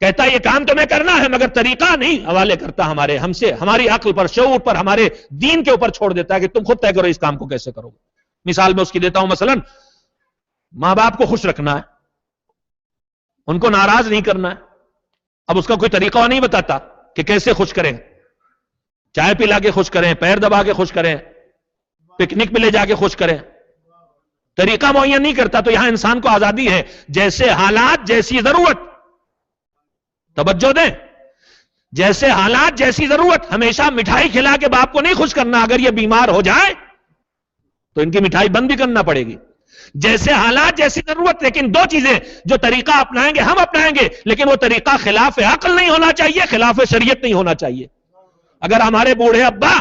کہتا ہے یہ کام تمہیں کرنا ہے، مگر طریقہ نہیں حوالے کرتا ہم سے، ہماری عقل پر، شعور پر، ہمارے دین کے اوپر چھوڑ دیتا ہے کہ تم خود طے کرو اس کام کو کیسے کرو. مثال میں اس کی دیتا ہوں، مثلا ماں باپ کو خوش رکھنا ہے، ان کو ناراض نہیں کرنا ہے. اب اس کا کوئی طریقہ وہ نہیں بتاتا کہ کیسے خوش کریں. چائے پلا کے خوش کریں، پیر دبا کے خوش کریں، پکنک پہ لے جا کے خوش کریں. طریقہ معین نہیں کرتا. تو یہاں انسان کو آزادی ہے، جیسے حالات جیسی ضرورت. توجہ دیں، جیسے حالات جیسی ضرورت. ہمیشہ مٹھائی کھلا کے باپ کو نہیں خوش کرنا. اگر یہ بیمار ہو جائے تو ان کی مٹھائی بند بھی کرنا پڑے گی. جیسے حالات جیسی ضرورت. لیکن دو چیزیں جو طریقہ اپنائیں گے ہم اپنائیں گے، لیکن وہ طریقہ خلاف عقل نہیں ہونا چاہیے، خلاف شریعت نہیں ہونا چاہیے. اگر ہمارے بوڑھے ابا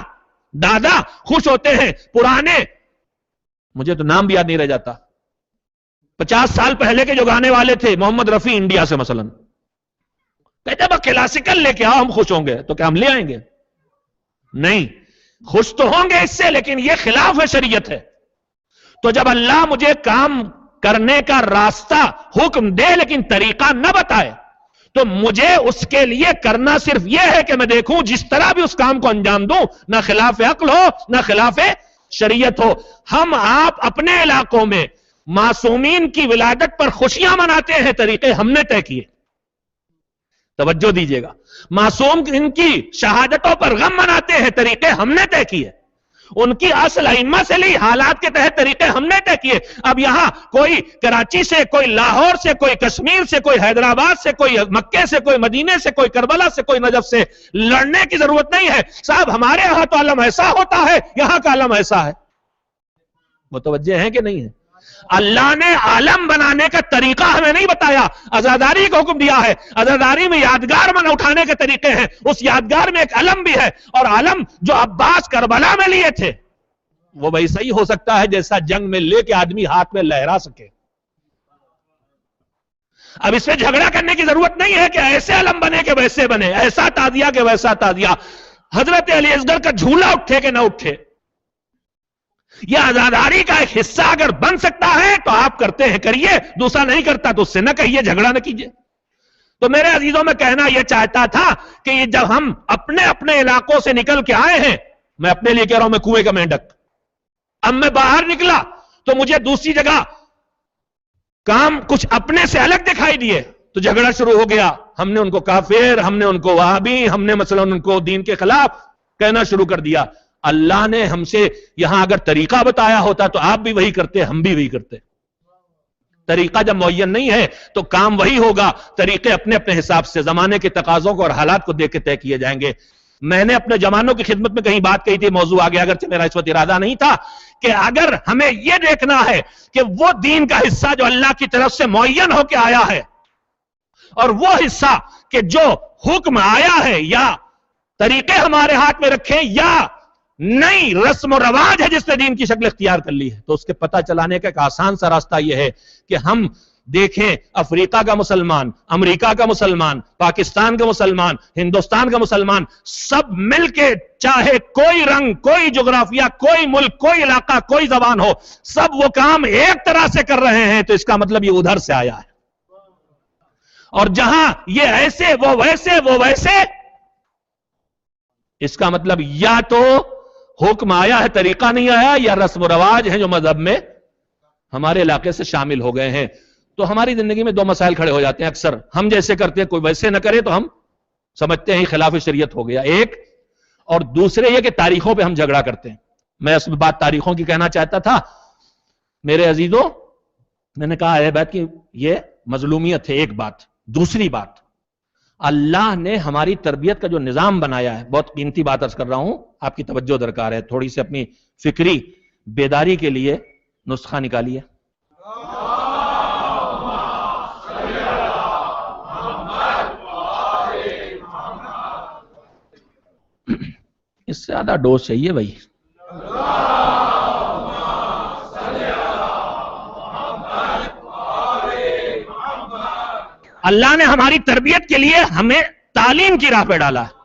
دادا خوش ہوتے ہیں، پرانے، مجھے تو نام بھی یاد نہیں رہ جاتا، 50 سال پہلے کے جو گانے والے تھے، محمد رفیع انڈیا سے مثلا، کہتے ہیں کلاسیکل لے کے آؤ ہم خوش ہوں گے. تو کیا ہم لے آئیں گے؟ نہیں. خوش تو ہوں گے اس سے، لیکن یہ خلاف شریعت ہے. تو جب اللہ مجھے کام کرنے کا راستہ حکم دے لیکن طریقہ نہ بتائے، تو مجھے اس کے لیے کرنا صرف یہ ہے کہ میں دیکھوں جس طرح بھی اس کام کو انجام دوں، نہ خلاف عقل ہو نہ خلاف شریعت ہو. ہم آپ اپنے علاقوں میں معصومین کی ولادت پر خوشیاں مناتے ہیں، طریقے ہم نے طے کیے. توجہ دیجئے گا. معصوم ان کی شہادتوں پر غم مناتے ہیں، طریقے ہم نے طے کیے. ان کی اصل ائمہ سے لی، حالات کے تحت طریقے ہم نے طے کیے. اب یہاں کوئی کراچی سے، کوئی لاہور سے، کوئی کشمیر سے، کوئی حیدرآباد سے، کوئی مکے سے، کوئی مدینے سے، کوئی کربلا سے، کوئی نجف سے لڑنے کی ضرورت نہیں ہے. صاحب ہمارے یہاں تو عالم ایسا ہوتا ہے، یہاں کا عالم ایسا ہے. متوجہ ہیں کہ نہیں ہے؟ اللہ نے عالم بنانے کا طریقہ ہمیں نہیں بتایا، عزاداری کا حکم دیا ہے. عزاداری میں یادگار من اٹھانے کے طریقے ہیں، اس یادگار میں ایک علم بھی ہے. اور علم جو عباس کربلا میں لیے تھے وہ ویسا ہی ہو سکتا ہے جیسا جنگ میں لے کے آدمی ہاتھ میں لہرا سکے. اب اس میں جھگڑا کرنے کی ضرورت نہیں ہے کہ ایسے علم بنے کہ ویسے بنے، ایسا تازیہ کہ ویسا تازیہ. حضرت علی اصغر کا جھولا اٹھے کہ نہ اٹھے، یہ عزاداری کا ایک حصہ اگر بن سکتا ہے تو آپ کرتے ہیں کریے، دوسرا نہیں کرتا تو اس سے نہ کہیے، جھگڑا نہ کیجیے. تو میرے عزیزوں میں کہنا یہ چاہتا تھا کہ یہ جب ہم اپنے اپنے علاقوں سے نکل کے آئے ہیں، میں اپنے لیے کہہ رہا ہوں، میں کنویں کا مینڈک، اب میں باہر نکلا تو مجھے دوسری جگہ کام کچھ اپنے سے الگ دکھائی دیے تو جھگڑا شروع ہو گیا. ہم نے ان کو کافر، ہم نے ان کو وہابی، ہم نے مثلا ان کو دین کے خلاف کہنا شروع کر دیا. اللہ نے ہم سے یہاں اگر طریقہ بتایا ہوتا تو آپ بھی وہی کرتے، ہم بھی وہی کرتے. طریقہ جب معین نہیں ہے تو کام وہی ہوگا. طریقے اپنے اپنے حساب سے زمانے کے تقاضوں کو اور حالات کو دیکھ کے طے کیے جائیں گے. میں نے اپنے جوانوں کی خدمت میں کہیں بات کہی تھی، موضوع آ گیا اگرچہ میرا اس وقت ارادہ نہیں تھا، کہ اگر ہمیں یہ دیکھنا ہے کہ وہ دین کا حصہ جو اللہ کی طرف سے معین ہو کے آیا ہے، اور وہ حصہ کہ جو حکم آیا ہے، یا طریقے ہمارے ہاتھ میں رکھیں یا نہیں رسم و رواج ہے جس نے دین کی شکل اختیار کر لی ہے، تو اس کے پتہ چلانے کا ایک آسان سا راستہ یہ ہے کہ ہم دیکھیں افریقہ کا مسلمان، امریکہ کا مسلمان، پاکستان کا مسلمان، ہندوستان کا مسلمان، سب مل کے، چاہے کوئی رنگ، کوئی جغرافیہ، کوئی ملک، کوئی علاقہ، کوئی زبان ہو، سب وہ کام ایک طرح سے کر رہے ہیں، تو اس کا مطلب یہ ادھر سے آیا ہے. اور جہاں یہ ایسے وہ ویسے وہ ویسے، اس کا مطلب یا تو حکم آیا ہے طریقہ نہیں آیا، یا رسم و رواج ہیں جو مذہب میں ہمارے علاقے سے شامل ہو گئے ہیں. تو ہماری زندگی میں دو مسائل کھڑے ہو جاتے ہیں اکثر. ہم جیسے کرتے ہیں کوئی ویسے نہ کرے تو ہم سمجھتے ہیں خلاف شریعت ہو گیا ایک، اور دوسرے یہ کہ تاریخوں پہ ہم جھگڑا کرتے ہیں. میں اس بات تاریخوں کی کہنا چاہتا تھا میرے عزیزوں، میں نے کہا ہے بات کہ یہ مظلومیت ہے ایک بات. دوسری بات، اللہ نے ہماری تربیت کا جو نظام بنایا ہے، بہت قیمتی بات عرض کر رہا ہوں، آپ کی توجہ درکار ہے، تھوڑی سی اپنی فکری بیداری کے لیے نسخہ نکالیے. اس سے زیادہ ڈوز چاہیے بھائی. اللہ نے ہماری تربیت کے لیے ہمیں تعلیم کی راہ پہ ڈالا ہے.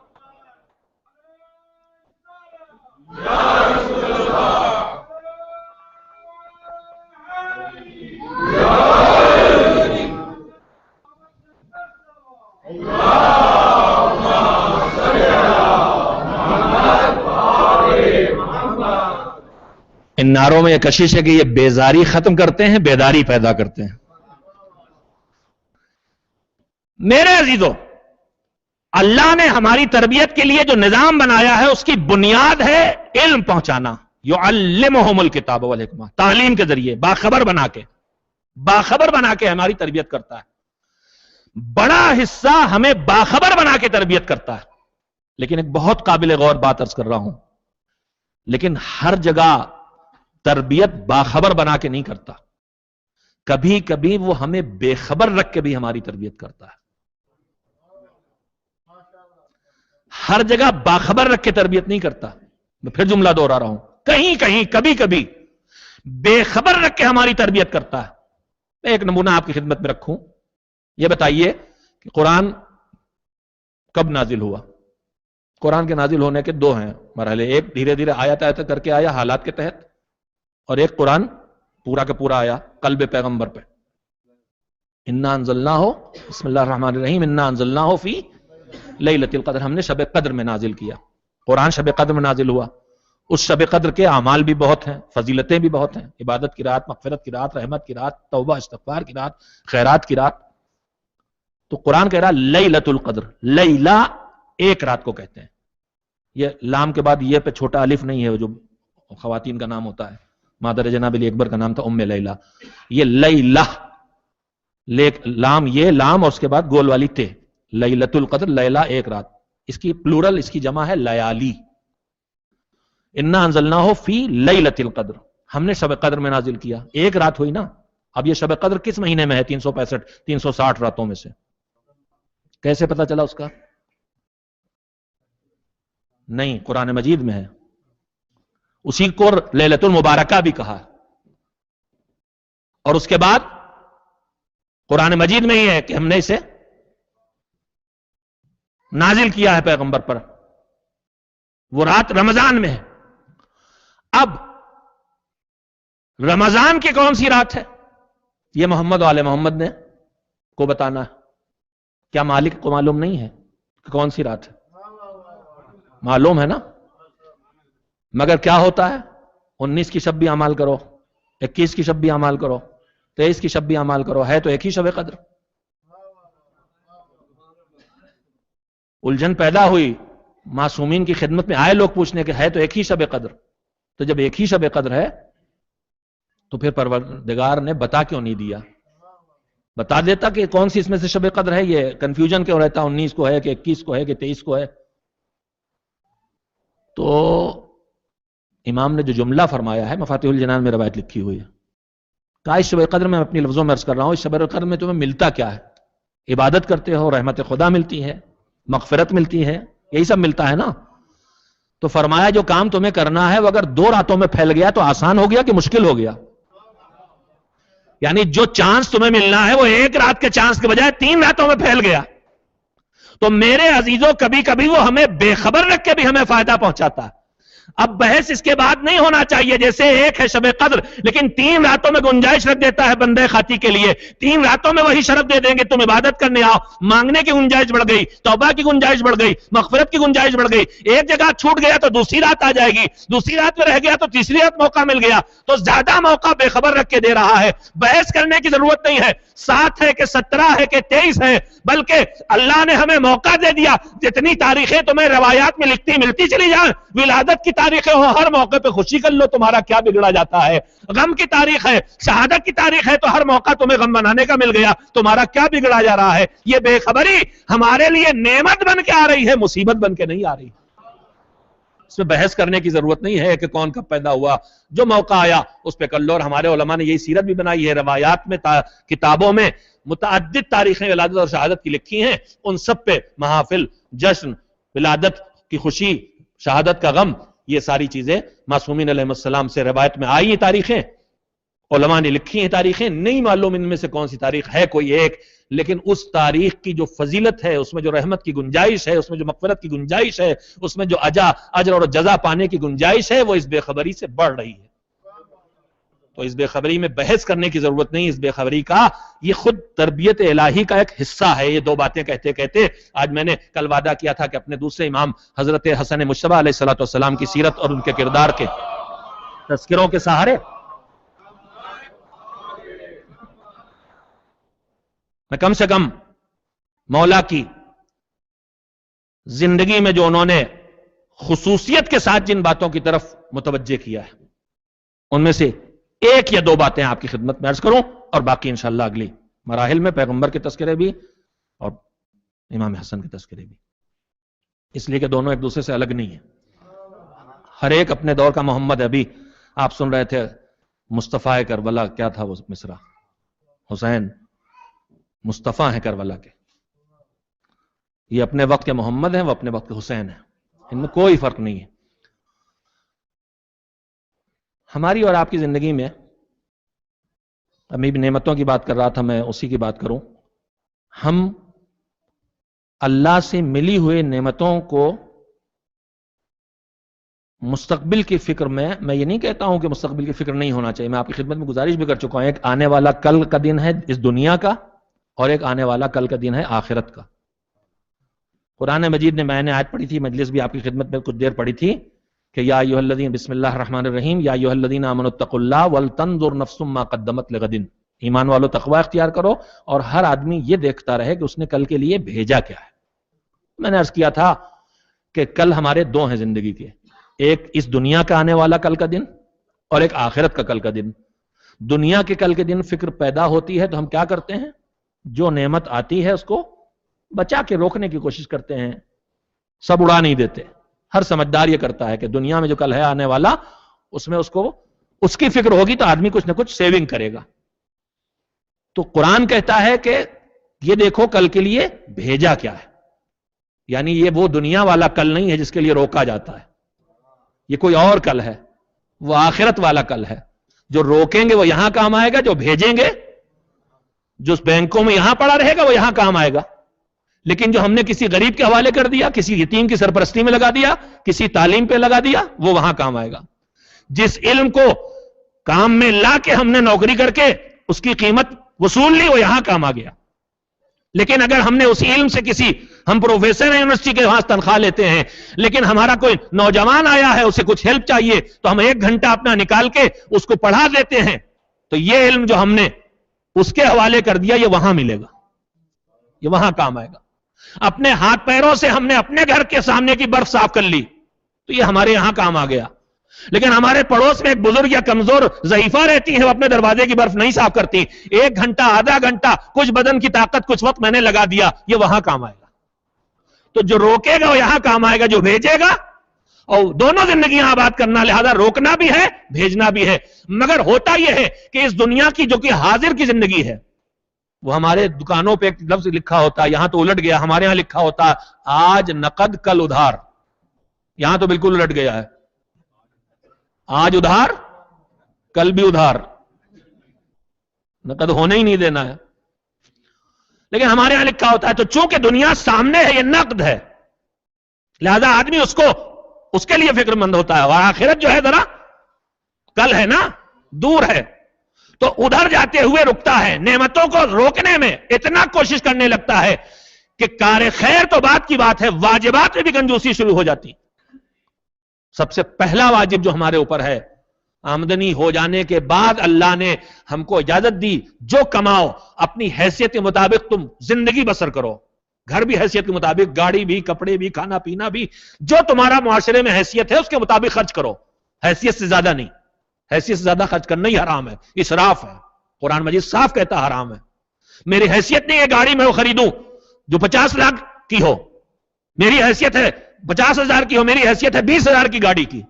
ان نعروں میں یہ کشش ہے کہ یہ بیزاری ختم کرتے ہیں، بیداری پیدا کرتے ہیں. میرے عزیزو، اللہ نے ہماری تربیت کے لیے جو نظام بنایا ہے اس کی بنیاد ہے علم پہنچانا. یعلمہم الکتاب والحکمہ، تعلیم کے ذریعے باخبر بنا کے ہماری تربیت کرتا ہے. بڑا حصہ ہمیں باخبر بنا کے تربیت کرتا ہے. لیکن ایک بہت قابل غور بات عرض کر رہا ہوں، لیکن ہر جگہ تربیت باخبر بنا کے نہیں کرتا. کبھی کبھی وہ ہمیں بے خبر رکھ کے بھی ہماری تربیت کرتا ہے. ہر جگہ باخبر رکھ کے تربیت نہیں کرتا. میں پھر جملہ دوہرا رہا ہوں، کہیں کہیں کبھی کبھی بے خبر رکھ کے ہماری تربیت کرتا ہے. میں ایک نمونہ آپ کی خدمت میں رکھوں. یہ بتائیے کہ قرآن کب نازل ہوا؟ قرآن کے نازل ہونے کے دو ہیں مرحلے. ایک دھیرے دھیرے آیت آیت کر کے آیا حالات کے تحت، اور ایک قرآن پورا کا پورا آیا قلب پیغمبر پہ. انا انزلناہ، بسم اللہ الرحمن الرحیم، انا انزلناہ فی لیلۃ القدر، ہم نے شب قدر میں نازل کیا. قرآن شب قدر میں نازل ہوا. اس شب قدر کے اعمال بھی بہت ہیں، فضیلتیں بھی بہت ہیں. عبادت کی رات، مغفرت کی رات، رحمت کی رات، توبہ استغفار کی رات، خیرات کی رات. تو قرآن کہہ رہا لیلۃ القدر. لیلہ ایک رات کو کہتے ہیں. یہ لام کے بعد یہ پہ چھوٹا الف نہیں ہے جو خواتین کا نام ہوتا ہے. مادر جناب علی اکبر کا نام تھا ام لیلہ. یہ لیلہ، لام یہ لام اور اس کے بعد گول والی تے. لیلۃ القدر، لیلہ ایک رات. اس کی پلورل، اس کی جمع ہے لیالی. انا انزلناہ فی لیلۃ القدر، ہم نے شب قدر میں نازل کیا. ایک رات ہوئی نا. اب یہ شب قدر کس مہینے میں ہے؟ 365 360 راتوں میں سے. کیسے پتا چلا اس کا؟ نہیں، قرآن مجید میں ہے. اسی کو لیلۃ المبارکہ بھی کہا. اور اس کے بعد قرآن مجید میں ہی ہے کہ ہم نے اسے نازل کیا ہے پیغمبر پر. وہ رات رمضان میں ہے. اب رمضان کی کون سی رات ہے یہ محمد و آل محمد نے کو بتانا ہے. کیا مالک کو معلوم نہیں ہے کہ کون سی رات ہے؟ معلوم ہے نا. مگر کیا ہوتا ہے؟ 19 کی شب بھی اعمال کرو، 21 کی شب بھی اعمال کرو، 23 کی شب بھی اعمال کرو. ہے تو ایک ہی شب قدر. الجھن پیدا ہوئی. معصومین کی خدمت میں آئے لوگ پوچھنے کہ ہے تو ایک ہی شب قدر. تو جب ایک ہی شب قدر ہے تو پھر پروردگار نے بتا کیوں نہیں دیا؟ بتا دیتا کہ کون سی اس میں سے شب قدر ہے. یہ کنفیوژن کیوں رہتا 19 کو ہے کہ 21 کو ہے کہ 23 کو ہے؟ تو امام نے جو جملہ فرمایا ہے، مفاتیح الجنان میں روایت لکھی ہوئی ہے، کہا اس شب قدر میں اپنی لفظوں میں عرض کر رہا ہوں، اس شب قدر میں تمہیں ملتا کیا ہے؟ عبادت کرتے ہو، رحمت خدا ملتی ہے، مغفرت ملتی ہے، یہی سب ملتا ہے نا. تو فرمایا جو کام تمہیں کرنا ہے وہ اگر 2 راتوں میں پھیل گیا تو آسان ہو گیا کہ مشکل ہو گیا؟ یعنی جو چانس تمہیں ملنا ہے وہ ایک رات کے چانس کے بجائے 3 راتوں میں پھیل گیا. تو میرے عزیزوں، کبھی کبھی وہ ہمیں بے خبر رکھ کے بھی ہمیں فائدہ پہنچاتا ہے. اب بحث اس کے بعد نہیں ہونا چاہیے جیسے ایک ہے شب قدر لیکن 3 راتوں میں گنجائش رکھ دیتا ہے بندے خاطی کے لیے. 3 راتوں میں وہی شرف دے دیں گے تم عبادت کرنے آؤ. مانگنے کی گنجائش بڑھ گئی، توبہ کی گنجائش بڑھ گئی، مغفرت کی گنجائش بڑھ گئی. ایک جگہ چھوٹ گیا تو دوسری رات آ جائے گی، دوسری رات میں رہ گیا تو تیسری رات موقع مل گیا. تو زیادہ موقع بے خبر رکھ کے دے رہا ہے. بحث کرنے کی ضرورت نہیں ہے 7 ہے کہ 17 ہے کہ 23 ہے، بلکہ اللہ نے ہمیں موقع دے دیا. جتنی تاریخیں تمہیں روایات میں لکھتی ملتی چلی جائیں، ولادت کی تاریخیں ہو، ہر موقع پہ خوشی کر لو، تمہارا کیا بگڑا جاتا ہے. غم کی تاریخ ہے، شہادت کی تاریخ ہے، تو ہر موقع تمہیں غم منانے کا مل گیا، تمہارا کیا بگڑا جا رہا ہے. یہ بے خبری ہمارے لیے نعمت بن کے آ رہی ہے، مصیبت بن کے نہیں آ رہی. اس میں بحث کرنے کی ضرورت نہیں ہے کہ کون کب پیدا ہوا. جو موقع آیا اس پہ کر لو. اور ہمارے علماء نے یہی سیرت بھی بنائی ہے، روایات میں، کتابوں میں متعدد تاریخیں ولادت اور شہادت کی لکھی ہیں. ان سب پہ محافل، جشن، ولادت کی خوشی، شہادت کا غم، یہ ساری چیزیں معصومین علیہ السلام سے روایت میں آئی ہیں، تاریخیں علماء نے لکھی ہیں، تاریخیں نہیں معلوم ان میں سے کون سی تاریخ ہے، کوئی ایک، لیکن اس تاریخ کی جو فضیلت ہے، اس میں جو رحمت کی گنجائش ہے، اس میں جو مغفرت کی گنجائش ہے، اس میں جو اجر اور جزا پانے کی گنجائش ہے، وہ اس بے خبری سے بڑھ رہی ہے۔ تو اس بے خبری میں بحث کرنے کی ضرورت نہیں، اس بے خبری کا یہ خود تربیت الہی کا ایک حصہ ہے۔ یہ دو باتیں کہتے کہتے آج میں نے کل وعدہ کیا تھا کہ اپنے دوسرے امام حضرت حسن مجتبیٰ علیہ السلام کی سیرت اور ان کے کردار کے تذکروں کے سہارے میں کم سے کم مولا کی زندگی میں جو انہوں نے خصوصیت کے ساتھ جن باتوں کی طرف متوجہ کیا ہے، ان میں سے ایک یا دو باتیں آپ کی خدمت میں عرض کروں، اور باقی انشاءاللہ اگلی مراحل میں پیغمبر کے تذکرے بھی اور امام حسن کے تذکرے بھی، اس لیے کہ دونوں ایک دوسرے سے الگ نہیں ہیں، ہر ایک اپنے دور کا محمد ہے۔ ابھی آپ سن رہے تھے مصطفیٰ کربلا، کیا تھا وہ مصرع؟ حسین مصطفیٰ ہیں کربلا کے، یہ اپنے وقت کے محمد ہیں، وہ اپنے وقت کے حسین ہیں، ان میں کوئی فرق نہیں ہے۔ ہماری اور آپ کی زندگی میں، ابھی بھی نعمتوں کی بات کر رہا تھا میں، اسی کی بات کروں، ہم اللہ سے ملی ہوئی نعمتوں کو مستقبل کی فکر میں یہ نہیں کہتا ہوں کہ مستقبل کی فکر نہیں ہونا چاہیے، میں آپ کی خدمت میں گزارش بھی کر چکا ہوں، ایک آنے والا کل کا دن ہے اس دنیا کا، اور ایک آنے والا کل کا دن ہے آخرت کا۔ قرآن مجید میں نے آیت پڑھی تھی، مجلس بھی آپ کی خدمت میں کچھ دیر پڑھی تھی کہ یا ایھا الذین، بسم اللہ الرحمن الرحیم، یا ایھا الذین آمنوا اتقوا اللہ ولتنظر نفس ما قدمت لغد، ایمان والو تقوی اختیار کرو اور ہر آدمی یہ دیکھتا رہے کہ اس نے کل کے لیے بھیجا کیا ہے۔ میں نے عرض کیا تھا کہ کل ہمارے دو ہیں زندگی کے، ایک اس دنیا کا آنے والا کل کا دن اور ایک آخرت کا کل کا دن۔ دنیا کے کل کے دن فکر پیدا ہوتی ہے تو ہم کیا کرتے ہیں؟ جو نعمت آتی ہے اس کو بچا کے روکنے کی کوشش کرتے ہیں، سب اڑا نہیں دیتے۔ ہر سمجھدار یہ کرتا ہے کہ دنیا میں جو کل ہے آنے والا، اس میں اس کو اس کی فکر ہوگی تو آدمی کچھ نہ کچھ سیونگ کرے گا۔ تو قرآن کہتا ہے کہ یہ دیکھو کل کے لیے بھیجا کیا ہے، یعنی یہ وہ دنیا والا کل نہیں ہے جس کے لیے روکا جاتا ہے، یہ کوئی اور کل ہے، وہ آخرت والا کل ہے۔ جو روکیں گے وہ یہاں کام آئے گا، جو بھیجیں گے، جو بینکوں میں یہاں پڑا رہے گا وہ یہاں کام آئے گا، لیکن جو ہم نے کسی غریب کے حوالے کر دیا، کسی یتیم کی سرپرستی میں لگا دیا، کسی تعلیم پہ لگا دیا، وہ وہاں کام آئے گا۔ جس علم کو کام میں لا کے ہم نے نوکری کر کے اس کی قیمت وصول لی، وہ یہاں کام آ گیا۔ لیکن اگر ہم نے اس علم سے ہم پروفیسر ہیں یونیورسٹی کے، وہاں تنخواہ لیتے ہیں، لیکن ہمارا کوئی نوجوان آیا ہے، اسے کچھ ہیلپ چاہیے تو ہم 1 گھنٹہ اپنا نکال کے اس کو پڑھا دیتے ہیں، تو یہ علم جو ہم نے اس کے حوالے کر دیا، یہ وہاں ملے گا، یہ وہاں کام آئے گا۔ اپنے ہاتھ پیروں سے ہم نے اپنے گھر کے سامنے کی برف صاف کر لی تو یہ ہمارے یہاں کام آ گیا، لیکن ہمارے پڑوس میں ایک بزرگ یا کمزور ضعیفہ رہتی ہے، وہ اپنے دروازے کی برف نہیں صاف کرتی، 1 گھنٹہ آدھا گھنٹہ کچھ بدن کی طاقت کچھ وقت میں نے لگا دیا، یہ وہاں کام آئے گا۔ تو جو روکے گا وہ یہاں کام آئے گا، جو بھیجے گا، اور دونوں زندگیاں آباد کرنا، لہذا روکنا بھی ہے بھیجنا بھی ہے۔ مگر ہوتا یہ ہے کہ اس دنیا کی جو کہ حاضر کی زندگی ہے، وہ ہمارے دکانوں پہ ایک لفظ لکھا ہوتا ہے، یہاں تو الٹ گیا، ہمارے ہاں لکھا ہوتا آج نقد کل ادھار، یہاں تو بالکل الٹ گیا ہے، آج ادھار کل بھی ادھار، نقد ہونے ہی نہیں دینا ہے۔ لیکن ہمارے ہاں لکھا ہوتا ہے، تو چونکہ دنیا سامنے ہے، یہ نقد ہے، لہذا آدمی اس کے لیے فکر مند ہوتا ہے، اور آخرت جو ہے ذرا کل ہے نا، دور ہے، تو ادھر جاتے ہوئے رکتا ہے، نعمتوں کو روکنے میں اتنا کوشش کرنے لگتا ہے کہ کار خیر تو بات کی بات ہے، واجبات میں بھی کنجوسی شروع ہو جاتی۔ سب سے پہلا واجب جو ہمارے اوپر ہے، آمدنی ہو جانے کے بعد اللہ نے ہم کو اجازت دی، جو کماؤ اپنی حیثیت کے مطابق تم زندگی بسر کرو، گھر بھی حیثیت کے مطابق، گاڑی بھی، کپڑے بھی، کھانا پینا بھی، جو تمہارا معاشرے میں حیثیت ہے اس کے مطابق خرچ کرو، حیثیت سے زیادہ نہیں، حیثیت سے زیادہ خرچ کرنا ہی حرام ہے، اسراف ہے، قرآن مجید صاف کہتا حرام ہے۔ میری حیثیت نہیں ہے گاڑی میں وہ خریدوں جو 50 لاکھ کی ہو، میری حیثیت ہے 50,000 کی ہو، میری حیثیت ہے 20,000 کی گاڑی کی،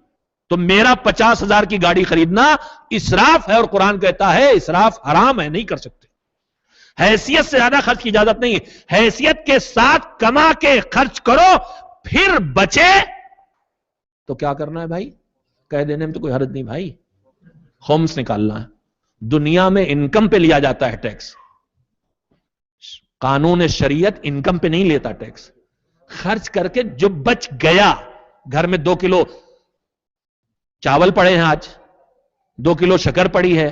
تو میرا 50,000 کی گاڑی خریدنا اسراف ہے، اور قرآن کہتا ہے اسراف حرام ہے، نہیں کر سکتے۔ حیثیت سے زیادہ خرچ کی اجازت نہیں ہے، حیثیت کے ساتھ کما کے خرچ کرو، پھر بچے تو کیا کرنا ہے بھائی؟ کہہ دینے میں تو کوئی حرج نہیں بھائی، خمس نکالنا ہے. دنیا میں انکم پہ لیا جاتا ہے ٹیکس، قانون شریعت انکم پہ نہیں لیتا ٹیکس. خرچ کر کے جو بچ گیا، گھر میں 2 کلو چاول پڑے ہیں، آج 2 کلو شکر پڑی ہے،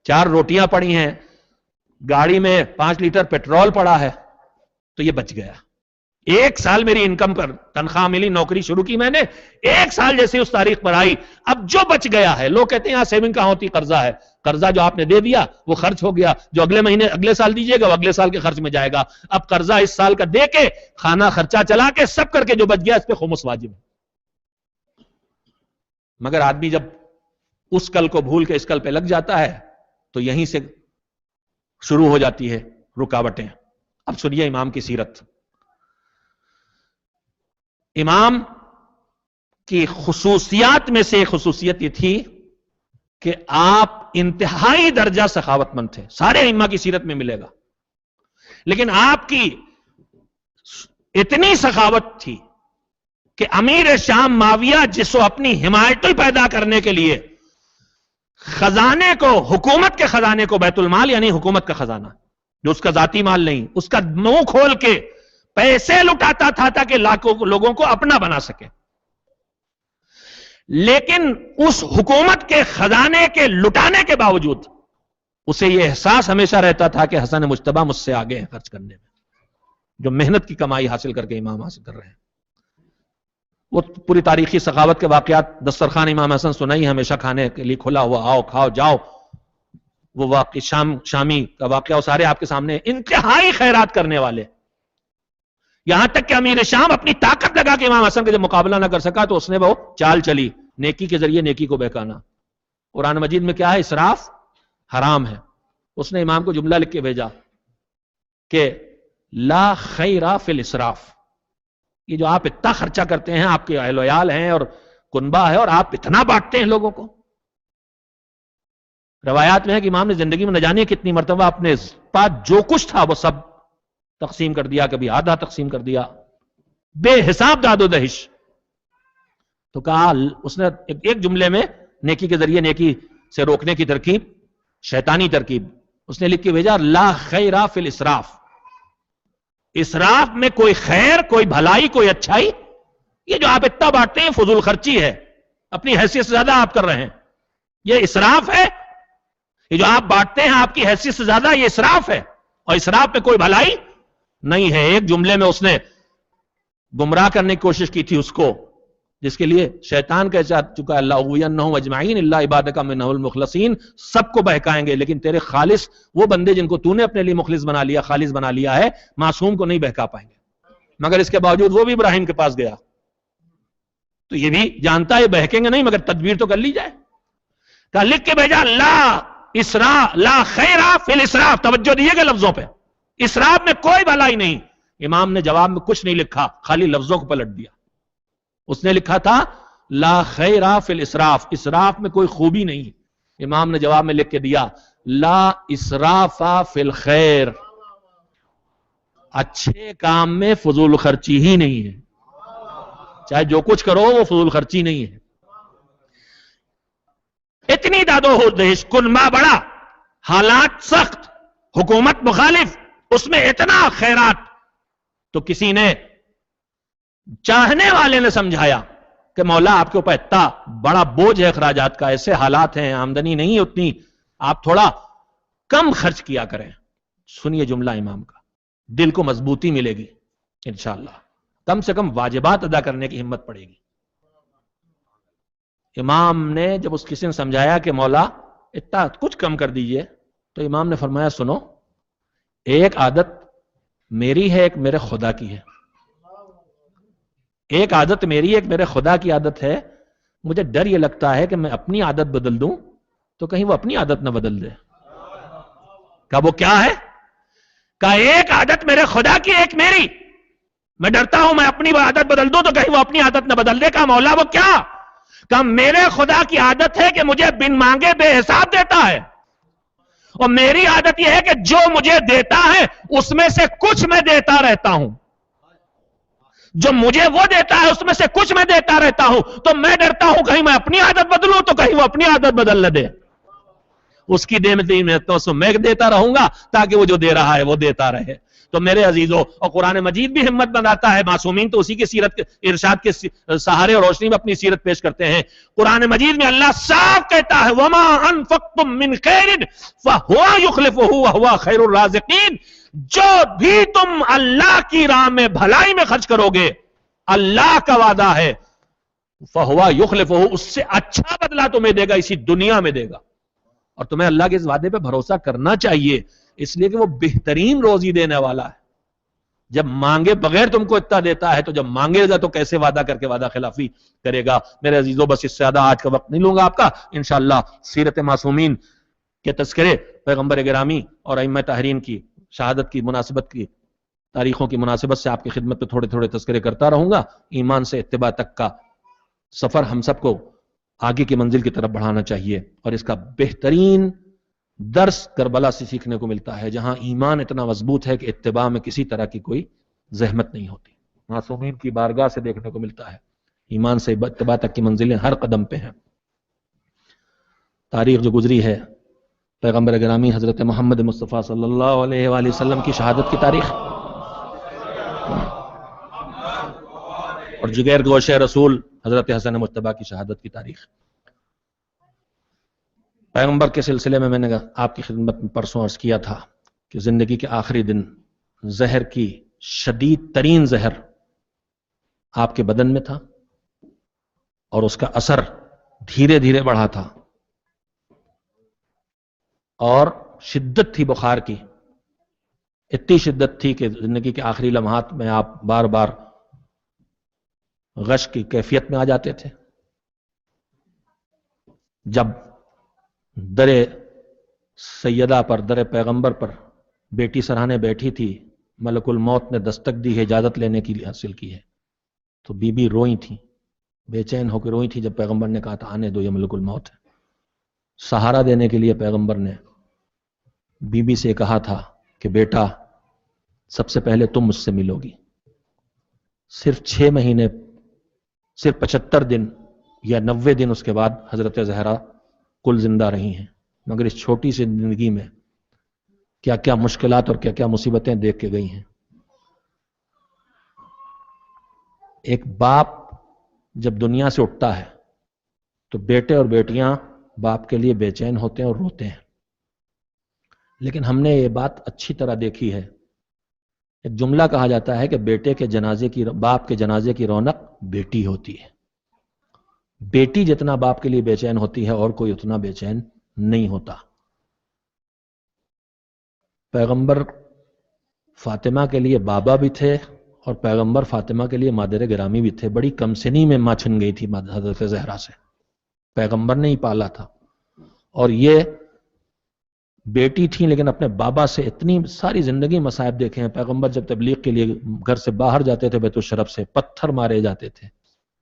4 روٹیاں پڑی ہیں، گاڑی میں 5 لیٹر پیٹرول پڑا ہے، تو یہ بچ گیا. 1 سال میری انکم پر تنخواہ ملی، نوکری شروع کی میں نے، 1 سال جیسے اس تاریخ پر آئی، اب جو بچ گیا ہے، لوگ کہتے ہیں یہاں سیونگ کہاں ہوتی، قرضہ ہے. قرضہ جو آپ نے دے دیا وہ خرچ ہو گیا، جو اگلے مہینے اگلے سال دیجیے گا وہ اگلے سال کے خرچ میں جائے گا. اب قرضہ اس سال کا دے کے، کھانا خرچہ چلا کے، سب کر کے جو بچ گیا اس پہ خمس واجب ہے. مگر آدمی جب اس کل کو بھول کے اس کل پہ لگ جاتا ہے تو یہیں سے شروع ہو جاتی ہے رکاوٹیں. اب سنیے امام کی سیرت. امام کی خصوصیات میں سے ایک خصوصیت یہ تھی کہ آپ انتہائی درجہ سخاوت مند تھے. سارے ائمہ کی سیرت میں ملے گا، لیکن آپ کی اتنی سخاوت تھی کہ امیر شام معاویہ جس کو اپنی حمایت پیدا کرنے کے لیے خزانے کو، حکومت کے خزانے کو، بیت المال یعنی حکومت کا خزانہ جو اس کا ذاتی مال نہیں، اس کا منہ کھول کے پیسے لٹاتا تھا تاکہ لاکھوں لوگوں کو اپنا بنا سکے. لیکن اس حکومت کے خزانے کے لٹانے کے باوجود اسے یہ احساس ہمیشہ رہتا تھا کہ حسن مجتبیٰ مجھ سے آگے ہیں خرچ کرنے میں، جو محنت کی کمائی حاصل کر کے امام حاصل کر رہے ہیں. وہ پوری تاریخی سخاوت کے واقعات، دسترخوان امام حسن سنائی ہمیشہ کھانے کے لیے کھلا ہوا، آؤ کھاؤ جاؤ. وہ واقعی شامی کا واقعہ وہ سارے آپ کے سامنے. انتہائی خیرات کرنے والے، یہاں تک کہ امیر شام اپنی طاقت لگا کہ امام حسن کا جب مقابلہ نہ کر سکا تو اس نے وہ چال چلی، نیکی کے ذریعے نیکی کو بہکانا. قرآن مجید میں کیا ہے؟ اسراف حرام ہے. اس نے امام کو جملہ لکھ کے بھیجا کہ لا خیر فی الاسراف. یہ جو آپ اتنا خرچہ کرتے ہیں، آپ کے اہل و عیال ہیں اور کنبہ ہے، اور آپ اتنا بانٹتے ہیں لوگوں کو. روایات میں ہے کہ امام نے زندگی میں نہ جانے کتنی مرتبہ اپنے پاس جو کچھ تھا وہ سب تقسیم کر دیا، کبھی آدھا تقسیم کر دیا، بے حساب داد و دہش. تو کہا، اس نے ایک جملے میں نیکی کے ذریعے نیکی سے روکنے کی ترکیب، شیطانی ترکیب، اس نے لکھ کے بھیجا لا خیر فی الاسراف. اسراف میں کوئی خیر، کوئی بھلائی، کوئی اچھائی، یہ جو آپ اتنا بانٹتے ہیں فضول خرچی ہے، اپنی حیثیت سے زیادہ آپ کر رہے ہیں، یہ اسراف ہے. یہ جو آپ بانٹتے ہیں آپ کی حیثیت سے زیادہ، یہ اسراف ہے، اور اسراف میں کوئی بھلائی نہیں ہے. ایک جملے میں اس نے گمراہ کرنے کی کوشش کی تھی اس کو، جس کے لیے شیطان کہہ چکا ہے اللہ اغوینہم اجمعین الا عبادک منہ المخلصین، سب کو بہکائیں گے لیکن تیرے خالص وہ بندے جن کو تو نے اپنے لیے مخلص بنا لیا، خالص بنا لیا ہے، معصوم کو نہیں بہکا پائیں گے. مگر اس کے باوجود وہ بھی ابراہیم کے پاس گیا تو یہ بھی جانتا ہے بہکیں گے نہیں، مگر تدبیر تو کر لی جائے. کہا لکھ کے بھیجا لا خیر فی الاسراف. توجہ دیے گا لفظوں پہ، اسراف میں کوئی بھلائی نہیں. امام نے جواب میں کچھ نہیں لکھا، خالی لفظوں کو پلٹ دیا. اس نے لکھا تھا لا خیر فی الاسراف، اسراف میں کوئی خوبی نہیں. امام نے جواب میں لکھ کے دیا لا اسراف فی الخیر، اچھے کام میں فضول خرچی ہی نہیں ہے، چاہے جو کچھ کرو وہ فضول خرچی نہیں ہے. اتنی داد و دہش، کنبہ بڑا، حالات سخت، حکومت مخالف، اس میں اتنا خیرات. تو کسی نے، چاہنے والے نے سمجھایا کہ مولا آپ کے اوپر اتنا بڑا بوجھ ہے اخراجات کا، ایسے حالات ہیں، آمدنی نہیں اتنی، آپ تھوڑا کم خرچ کیا کریں. سنیے جملہ امام کا، دل کو مضبوطی ملے گی انشاءاللہ، کم سے کم واجبات ادا کرنے کی ہمت پڑے گی. امام نے جب اس کسی نے سمجھایا کہ مولا اتنا کچھ کم کر دیجئے، تو امام نے فرمایا سنو، ایک عادت میری ہے، ایک میرے خدا کی ہے. ایک عادت میری، ایک میرے خدا کی عادت ہے. مجھے ڈر یہ لگتا ہے کہ میں اپنی عادت بدل دوں تو کہیں وہ اپنی عادت نہ بدل دے. کہا وہ کیا ہے؟ کہا ایک عادت میرے خدا کی، ایک میری. میں ڈرتا ہوں میں اپنی عادت بدل دوں تو کہیں وہ اپنی عادت نہ بدل دے. کہا مولا وہ کیا؟ کہا میرے خدا کی عادت ہے کہ مجھے بن مانگے بے حساب دیتا ہے، اور میری عادت یہ ہے کہ جو مجھے دیتا ہے اس میں سے کچھ میں دیتا رہتا ہوں. جو مجھے وہ دیتا ہے اس میں سے کچھ میں دیتا رہتا ہوں، تو میں ڈرتا ہوں کہیں میں اپنی عادت بدلوں تو کہیں وہ اپنی عادت بدل نہ دے. اس کی نعمتوں سے میں دیتا رہوں گا تاکہ وہ جو دے رہا ہے وہ دیتا رہے. تو میرے عزیزوں، اور قرآن مجید بھی ہمت بناتا ہے. معصومین تو اسی کی سیرت ارشاد کے سہارے اور روشنی میں اپنی سیرت پیش کرتے ہیں. قرآن مجید میں اللہ صاف کہتا ہے وَمَا أَنفَقْتُم مِّن خَيْرٍ فَهُوَ يُخْلِفُهُ وَهُوَ خَيْرُ الرَّازِقِينَ. جو بھی تم اللہ کی راہ میں بھلائی میں خرچ کرو گے، اللہ کا وعدہ ہے فَهُوَ يُخْلِفُهُ، اس سے اچھا بدلہ تمہیں دے گا، اسی دنیا میں دے گا. اور تمہیں اللہ کے اس وعدے پہ بھروسہ کرنا چاہیے، اس لیے کہ وہ بہترین روزی دینے والا ہے. جب مانگے بغیر تم کو اتنا دیتا ہے تو جب مانگے گا تو کیسے وعدہ کر کے وعدہ خلافی کرے گا. میرے عزیزوں، بس اس سے زیادہ آج کا وقت نہیں لوں گا آپ کا. انشاءاللہ سیرت معصومین کے تذکرے، پیغمبر گرامی اور ائمہ طاہرین کی شہادت کی مناسبت کی تاریخوں کی مناسبت سے آپ کی خدمت پہ تھوڑے تھوڑے تذکرے کرتا رہوں گا. ایمان سے اتباع تک کا سفر ہم سب کو آگے کی منزل کی طرف بڑھانا چاہیے، اور اس کا بہترین درس کربلا سے سیکھنے کو ملتا ہے، جہاں ایمان اتنا مضبوط ہے کہ اتباع میں کسی طرح کی کوئی زحمت نہیں ہوتی. معصومین کی بارگاہ سے دیکھنے کو ملتا ہے. ایمان سے اتباع تک کی منزلیں ہر قدم پہ ہیں. تاریخ جو گزری ہے، پیغمبر گرامی حضرت محمد مصطفیٰ صلی اللہ علیہ وآلہ وسلم کی شہادت کی تاریخ، اور جگر گوش رسول حضرت حسن مجتبیٰ کی شہادت کی تاریخ. پیغمبر کے سلسلے میں نے آپ کی خدمت میں پرسوں عرض کیا تھا کہ زندگی کے آخری دن زہر کی شدید ترین زہر آپ کے بدن میں تھا، اور اس کا اثر دھیرے دھیرے بڑھا تھا، اور شدت تھی بخار کی، اتنی شدت تھی کہ زندگی کے آخری لمحات میں آپ بار بار غش کی کیفیت میں آ جاتے تھے. جب در سیدہ پر، در پیغمبر پر بیٹی سرہانے بیٹھی تھی، ملک الموت نے دستک دی ہے، اجازت لینے کی لیے حاصل کی ہے، تو بی بی روئی تھی، بے چین ہو کے روئی تھی. جب پیغمبر نے کہا تھا آنے دو، یہ ملک الموت ہے، سہارا دینے کے لیے پیغمبر نے بی بی سے کہا تھا کہ بیٹا سب سے پہلے تم مجھ سے ملو گی. صرف 6 مہینے، صرف 75 دن یا 90 دن اس کے بعد حضرت زہرا کل زندہ رہی ہیں، مگر اس چھوٹی سی زندگی میں کیا کیا مشکلات اور کیا کیا مصیبتیں دیکھ کے گئی ہیں. ایک باپ جب دنیا سے اٹھتا ہے تو بیٹے اور بیٹیاں باپ کے لیے بے چین ہوتے ہیں اور روتے ہیں. لیکن ہم نے یہ بات اچھی طرح دیکھی ہے. ایک جملہ کہا جاتا ہے کہ بیٹے کے جنازے کی، باپ کے جنازے کی رونق بیٹی ہوتی ہے. بیٹی جتنا باپ کے لیے بے چین ہوتی ہے اور کوئی اتنا بے چین نہیں ہوتا. پیغمبر فاطمہ کے لیے بابا بھی تھے اور پیغمبر فاطمہ کے لیے مادر گرامی بھی تھے. بڑی کم سنی میں ماں چھن گئی تھی حضرت زہرا سے، پیغمبر نے ہی پالا تھا. اور یہ بیٹی تھی لیکن اپنے بابا سے اتنی ساری زندگی مصائب دیکھے ہیں. پیغمبر جب تبلیغ کے لیے گھر سے باہر جاتے تھے بیت الشرف سے، پتھر مارے جاتے تھے،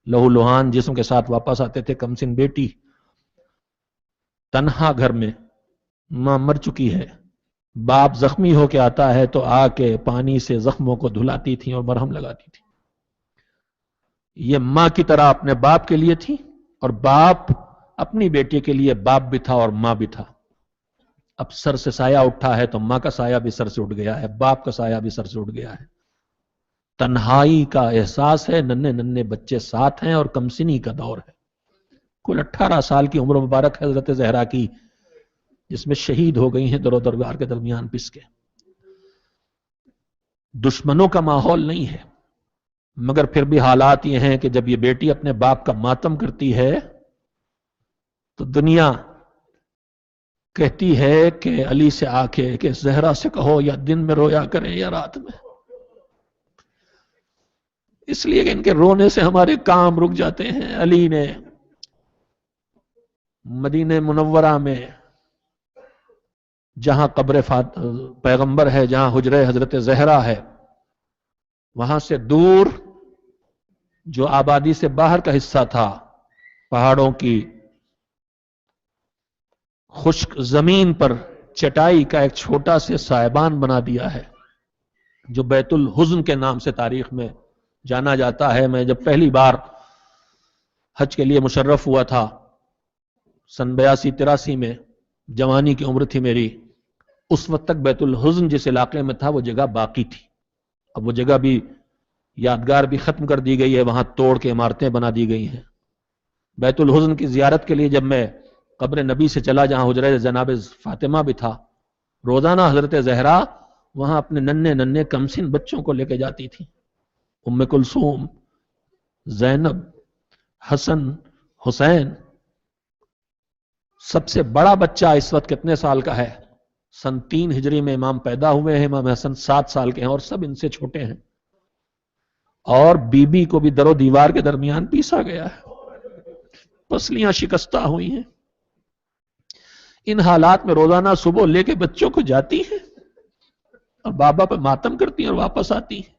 لہو لوہان جسم کے ساتھ واپس آتے تھے. کمسن بیٹی تنہا گھر میں، ماں مر چکی ہے، باپ زخمی ہو کے آتا ہے تو آ کے پانی سے زخموں کو دھلاتی تھی اور مرہم لگاتی تھی. یہ ماں کی طرح اپنے باپ کے لیے تھی، اور باپ اپنی بیٹی کے لیے باپ بھی تھا اور ماں بھی تھا. اب سر سے سایہ اٹھا ہے تو ماں کا سایہ بھی سر سے اٹھ گیا ہے، باپ کا سایہ بھی سر سے اٹھ گیا ہے. تنہائی کا احساس ہے، ننھے ننھے بچے ساتھ ہیں اور کمسنی کا دور ہے. کل 18 سال کی عمر مبارک ہے حضرت زہرا کی، جس میں شہید ہو گئی ہیں در و درگار کے درمیان پس کے. دشمنوں کا ماحول نہیں ہے، مگر پھر بھی حالات یہ ہیں کہ جب یہ بیٹی اپنے باپ کا ماتم کرتی ہے تو دنیا کہتی ہے کہ علی سے آ کے کہ زہرا سے کہو یا دن میں رویا کریں یا رات میں، اس لیے کہ ان کے رونے سے ہمارے کام رک جاتے ہیں. علی نے مدینہ منورہ میں جہاں قبر پیغمبر ہے، جہاں حجرہ حضرت زہرا ہے، وہاں سے دور جو آبادی سے باہر کا حصہ تھا، پہاڑوں کی خشک زمین پر چٹائی کا ایک چھوٹا سے سائبان بنا دیا ہے، جو بیت الحزن کے نام سے تاریخ میں جانا جاتا ہے میں جب پہلی بار حج کے لیے مشرف ہوا تھا سن 82-83 میں، جوانی کی عمر تھی میری، اس وقت تک بیت الحزن جس علاقے میں تھا وہ جگہ باقی تھی. اب وہ جگہ بھی یادگار بھی ختم کر دی گئی ہے، وہاں توڑ کے عمارتیں بنا دی گئی ہیں. بیت الحزن کی زیارت کے لیے جب میں قبر نبی سے چلا جہاں حجرہ جناب فاطمہ بھی تھا، روزانہ حضرت زہرا وہاں اپنے ننھے ننھے کمسن بچوں کو لے کے جاتی تھی. ام کلثوم، زینب، حسن، حسین. سب سے بڑا بچہ اس وقت کتنے سال کا ہے؟ سن 3 ہجری میں امام پیدا ہوئے ہیں، امام حسن 7 سال کے ہیں، اور سب ان سے چھوٹے ہیں. اور بی بی کو بھی در و دیوار کے درمیان پیسا گیا ہے، پسلیاں شکستہ ہوئی ہیں. ان حالات میں روزانہ صبح لے کے بچوں کو جاتی ہیں اور بابا پہ ماتم کرتی ہیں اور واپس آتی ہیں.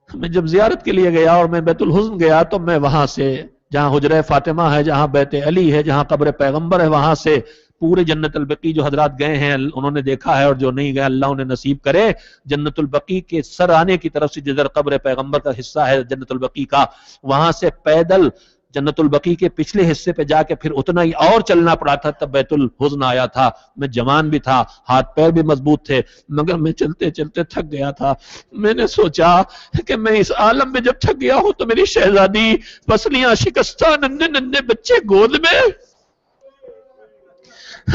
میں جب زیارت کے لیے گیا اور میں بیت الحزن گیا تو میں وہاں سے جہاں حجرہ فاطمہ ہے، جہاں بیت علی ہے، جہاں قبر پیغمبر ہے، وہاں سے پورے جنت البقیع جو حضرات گئے ہیں انہوں نے دیکھا ہے، اور جو نہیں گئے اللہ انہیں نصیب کرے. جنت البقیع کے سر آنے کی طرف سے جدھر قبر پیغمبر کا حصہ ہے جنت البقیع کا، وہاں سے پیدل جنت البقیع کے پچھلے حصے پہ جا کے پھر اتنا ہی اور چلنا پڑا تھا. تب بیت الحزن آیا تھا. میں جوان بھی تھا، ہاتھ پیر بھی مضبوط تھے، مگر میں چلتے چلتے تھک گیا تھا. میں نے سوچا کہ میں اس عالم میں جب تھک گیا ہوں تو میری شہزادی پسلیاں شکستہ ننھے ننھے بچے گود میں.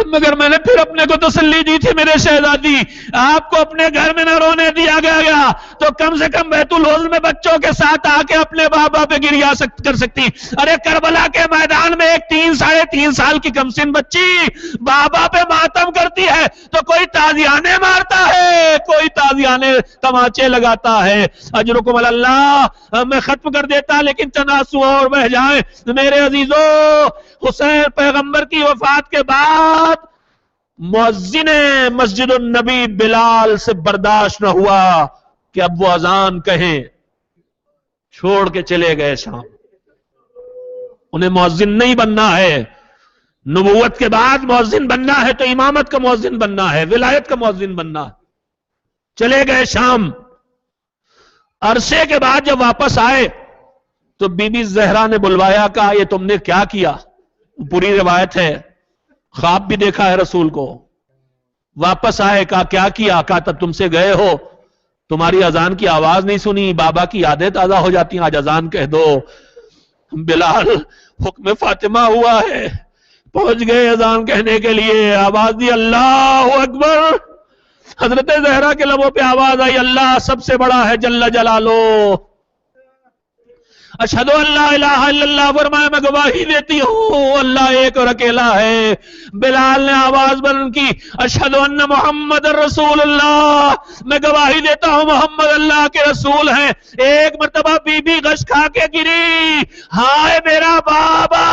مگر میں نے پھر اپنے کو تسلی دی تھی، میرے شہزادی آپ کو اپنے گھر میں نہ رونے دیا گیا تو کم سے کم بیت الحزن میں بچوں کے ساتھ آ کے اپنے بابا پہ گریا کر سکتی. ارے کربلا کے میدان میں ایک 3-3.5 سال کی کمسن بچی بابا پہ ماتم کرتی ہے تو کوئی تازیانے مارتا ہے، کوئی تازیانے تماچے لگاتا ہے. اجرکم اللہ. میں ختم کر دیتا لیکن چند آنسو اور بہ جائیں. میرے عزیزو، حسین پیغمبر کی وفات کے بعد مؤذن مسجد النبی بلال سے برداشت نہ ہوا کہ اب وہ اذان کہیں، چھوڑ کے چلے گئے شام. انہیں مؤذن نہیں بننا ہے، نبوت کے بعد مؤذن بننا ہے تو امامت کا مؤذن بننا ہے، ولایت کا مؤذن بننا ہے. چلے گئے شام. عرصے کے بعد جب واپس آئے تو بی بی زہرا نے بلوایا، کہا یہ تم نے کیا کیا؟ پوری روایت ہے، خواب بھی دیکھا ہے رسول کو. واپس آئے، کہا کیا کیا؟ کہا تب تم سے گئے ہو تمہاری اذان کی آواز نہیں سنی، بابا کی یادیں تازہ ہو جاتی ہیں، آج اذان کہہ دو. بلال، حکم فاطمہ ہوا ہے. پہنچ گئے اذان کہنے کے لیے، آواز دی اللہ اکبر. حضرت زہرا کے لبوں پہ آواز آئی، اللہ سب سے بڑا ہے جل جلالو. اشہدو ان لا الہ الا اللہ. فرمایا میں گواہی دیتی ہوں اللہ ایک اور اکیلا ہے. بلال نے آواز بلند کی، اشہدو ان محمد رسول اللہ. میں گواہی دیتا ہوں محمد اللہ کے رسول ہیں. ایک مرتبہ بی بی غش کھا کے گری، ہائے میرا بابا.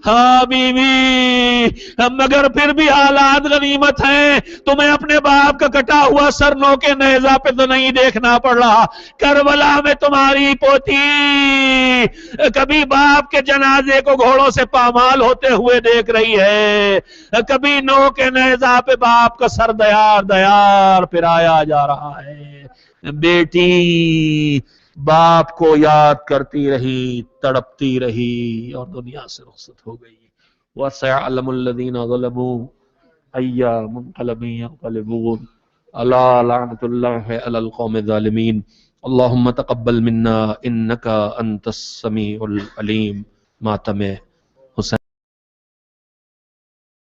ہاں بی بی، مگر پھر بھی حالات غنیمت ہیں. تمہیں اپنے باپ کا کٹا ہوا سر نو کے نیزہ پہ تو نہیں دیکھنا پڑ رہا. کربلا میں تمہاری پوتی کبھی باپ کے جنازے کو گھوڑوں سے پامال ہوتے ہوئے دیکھ رہی ہے، کبھی نو کے نیزہ پہ باپ کا سر دیار دیار پھرایا جا رہا ہے. بیٹی باپ کو یاد کرتی رہی، تڑپتی رہی اور دنیا سے رخصت ہو گئی. وَسَيَعْلَمُ الَّذِينَ ظَلَمُوا أَيَّ مُنْقَلَبٍ يَنْقَلِبُونَ. أَلَا لَعْنَةُ اللَّهِ عَلَى الْقَوْمِ الظَّالِمِينَ. اللهم تقبل منا إنك أنت السميع العليم. ماتم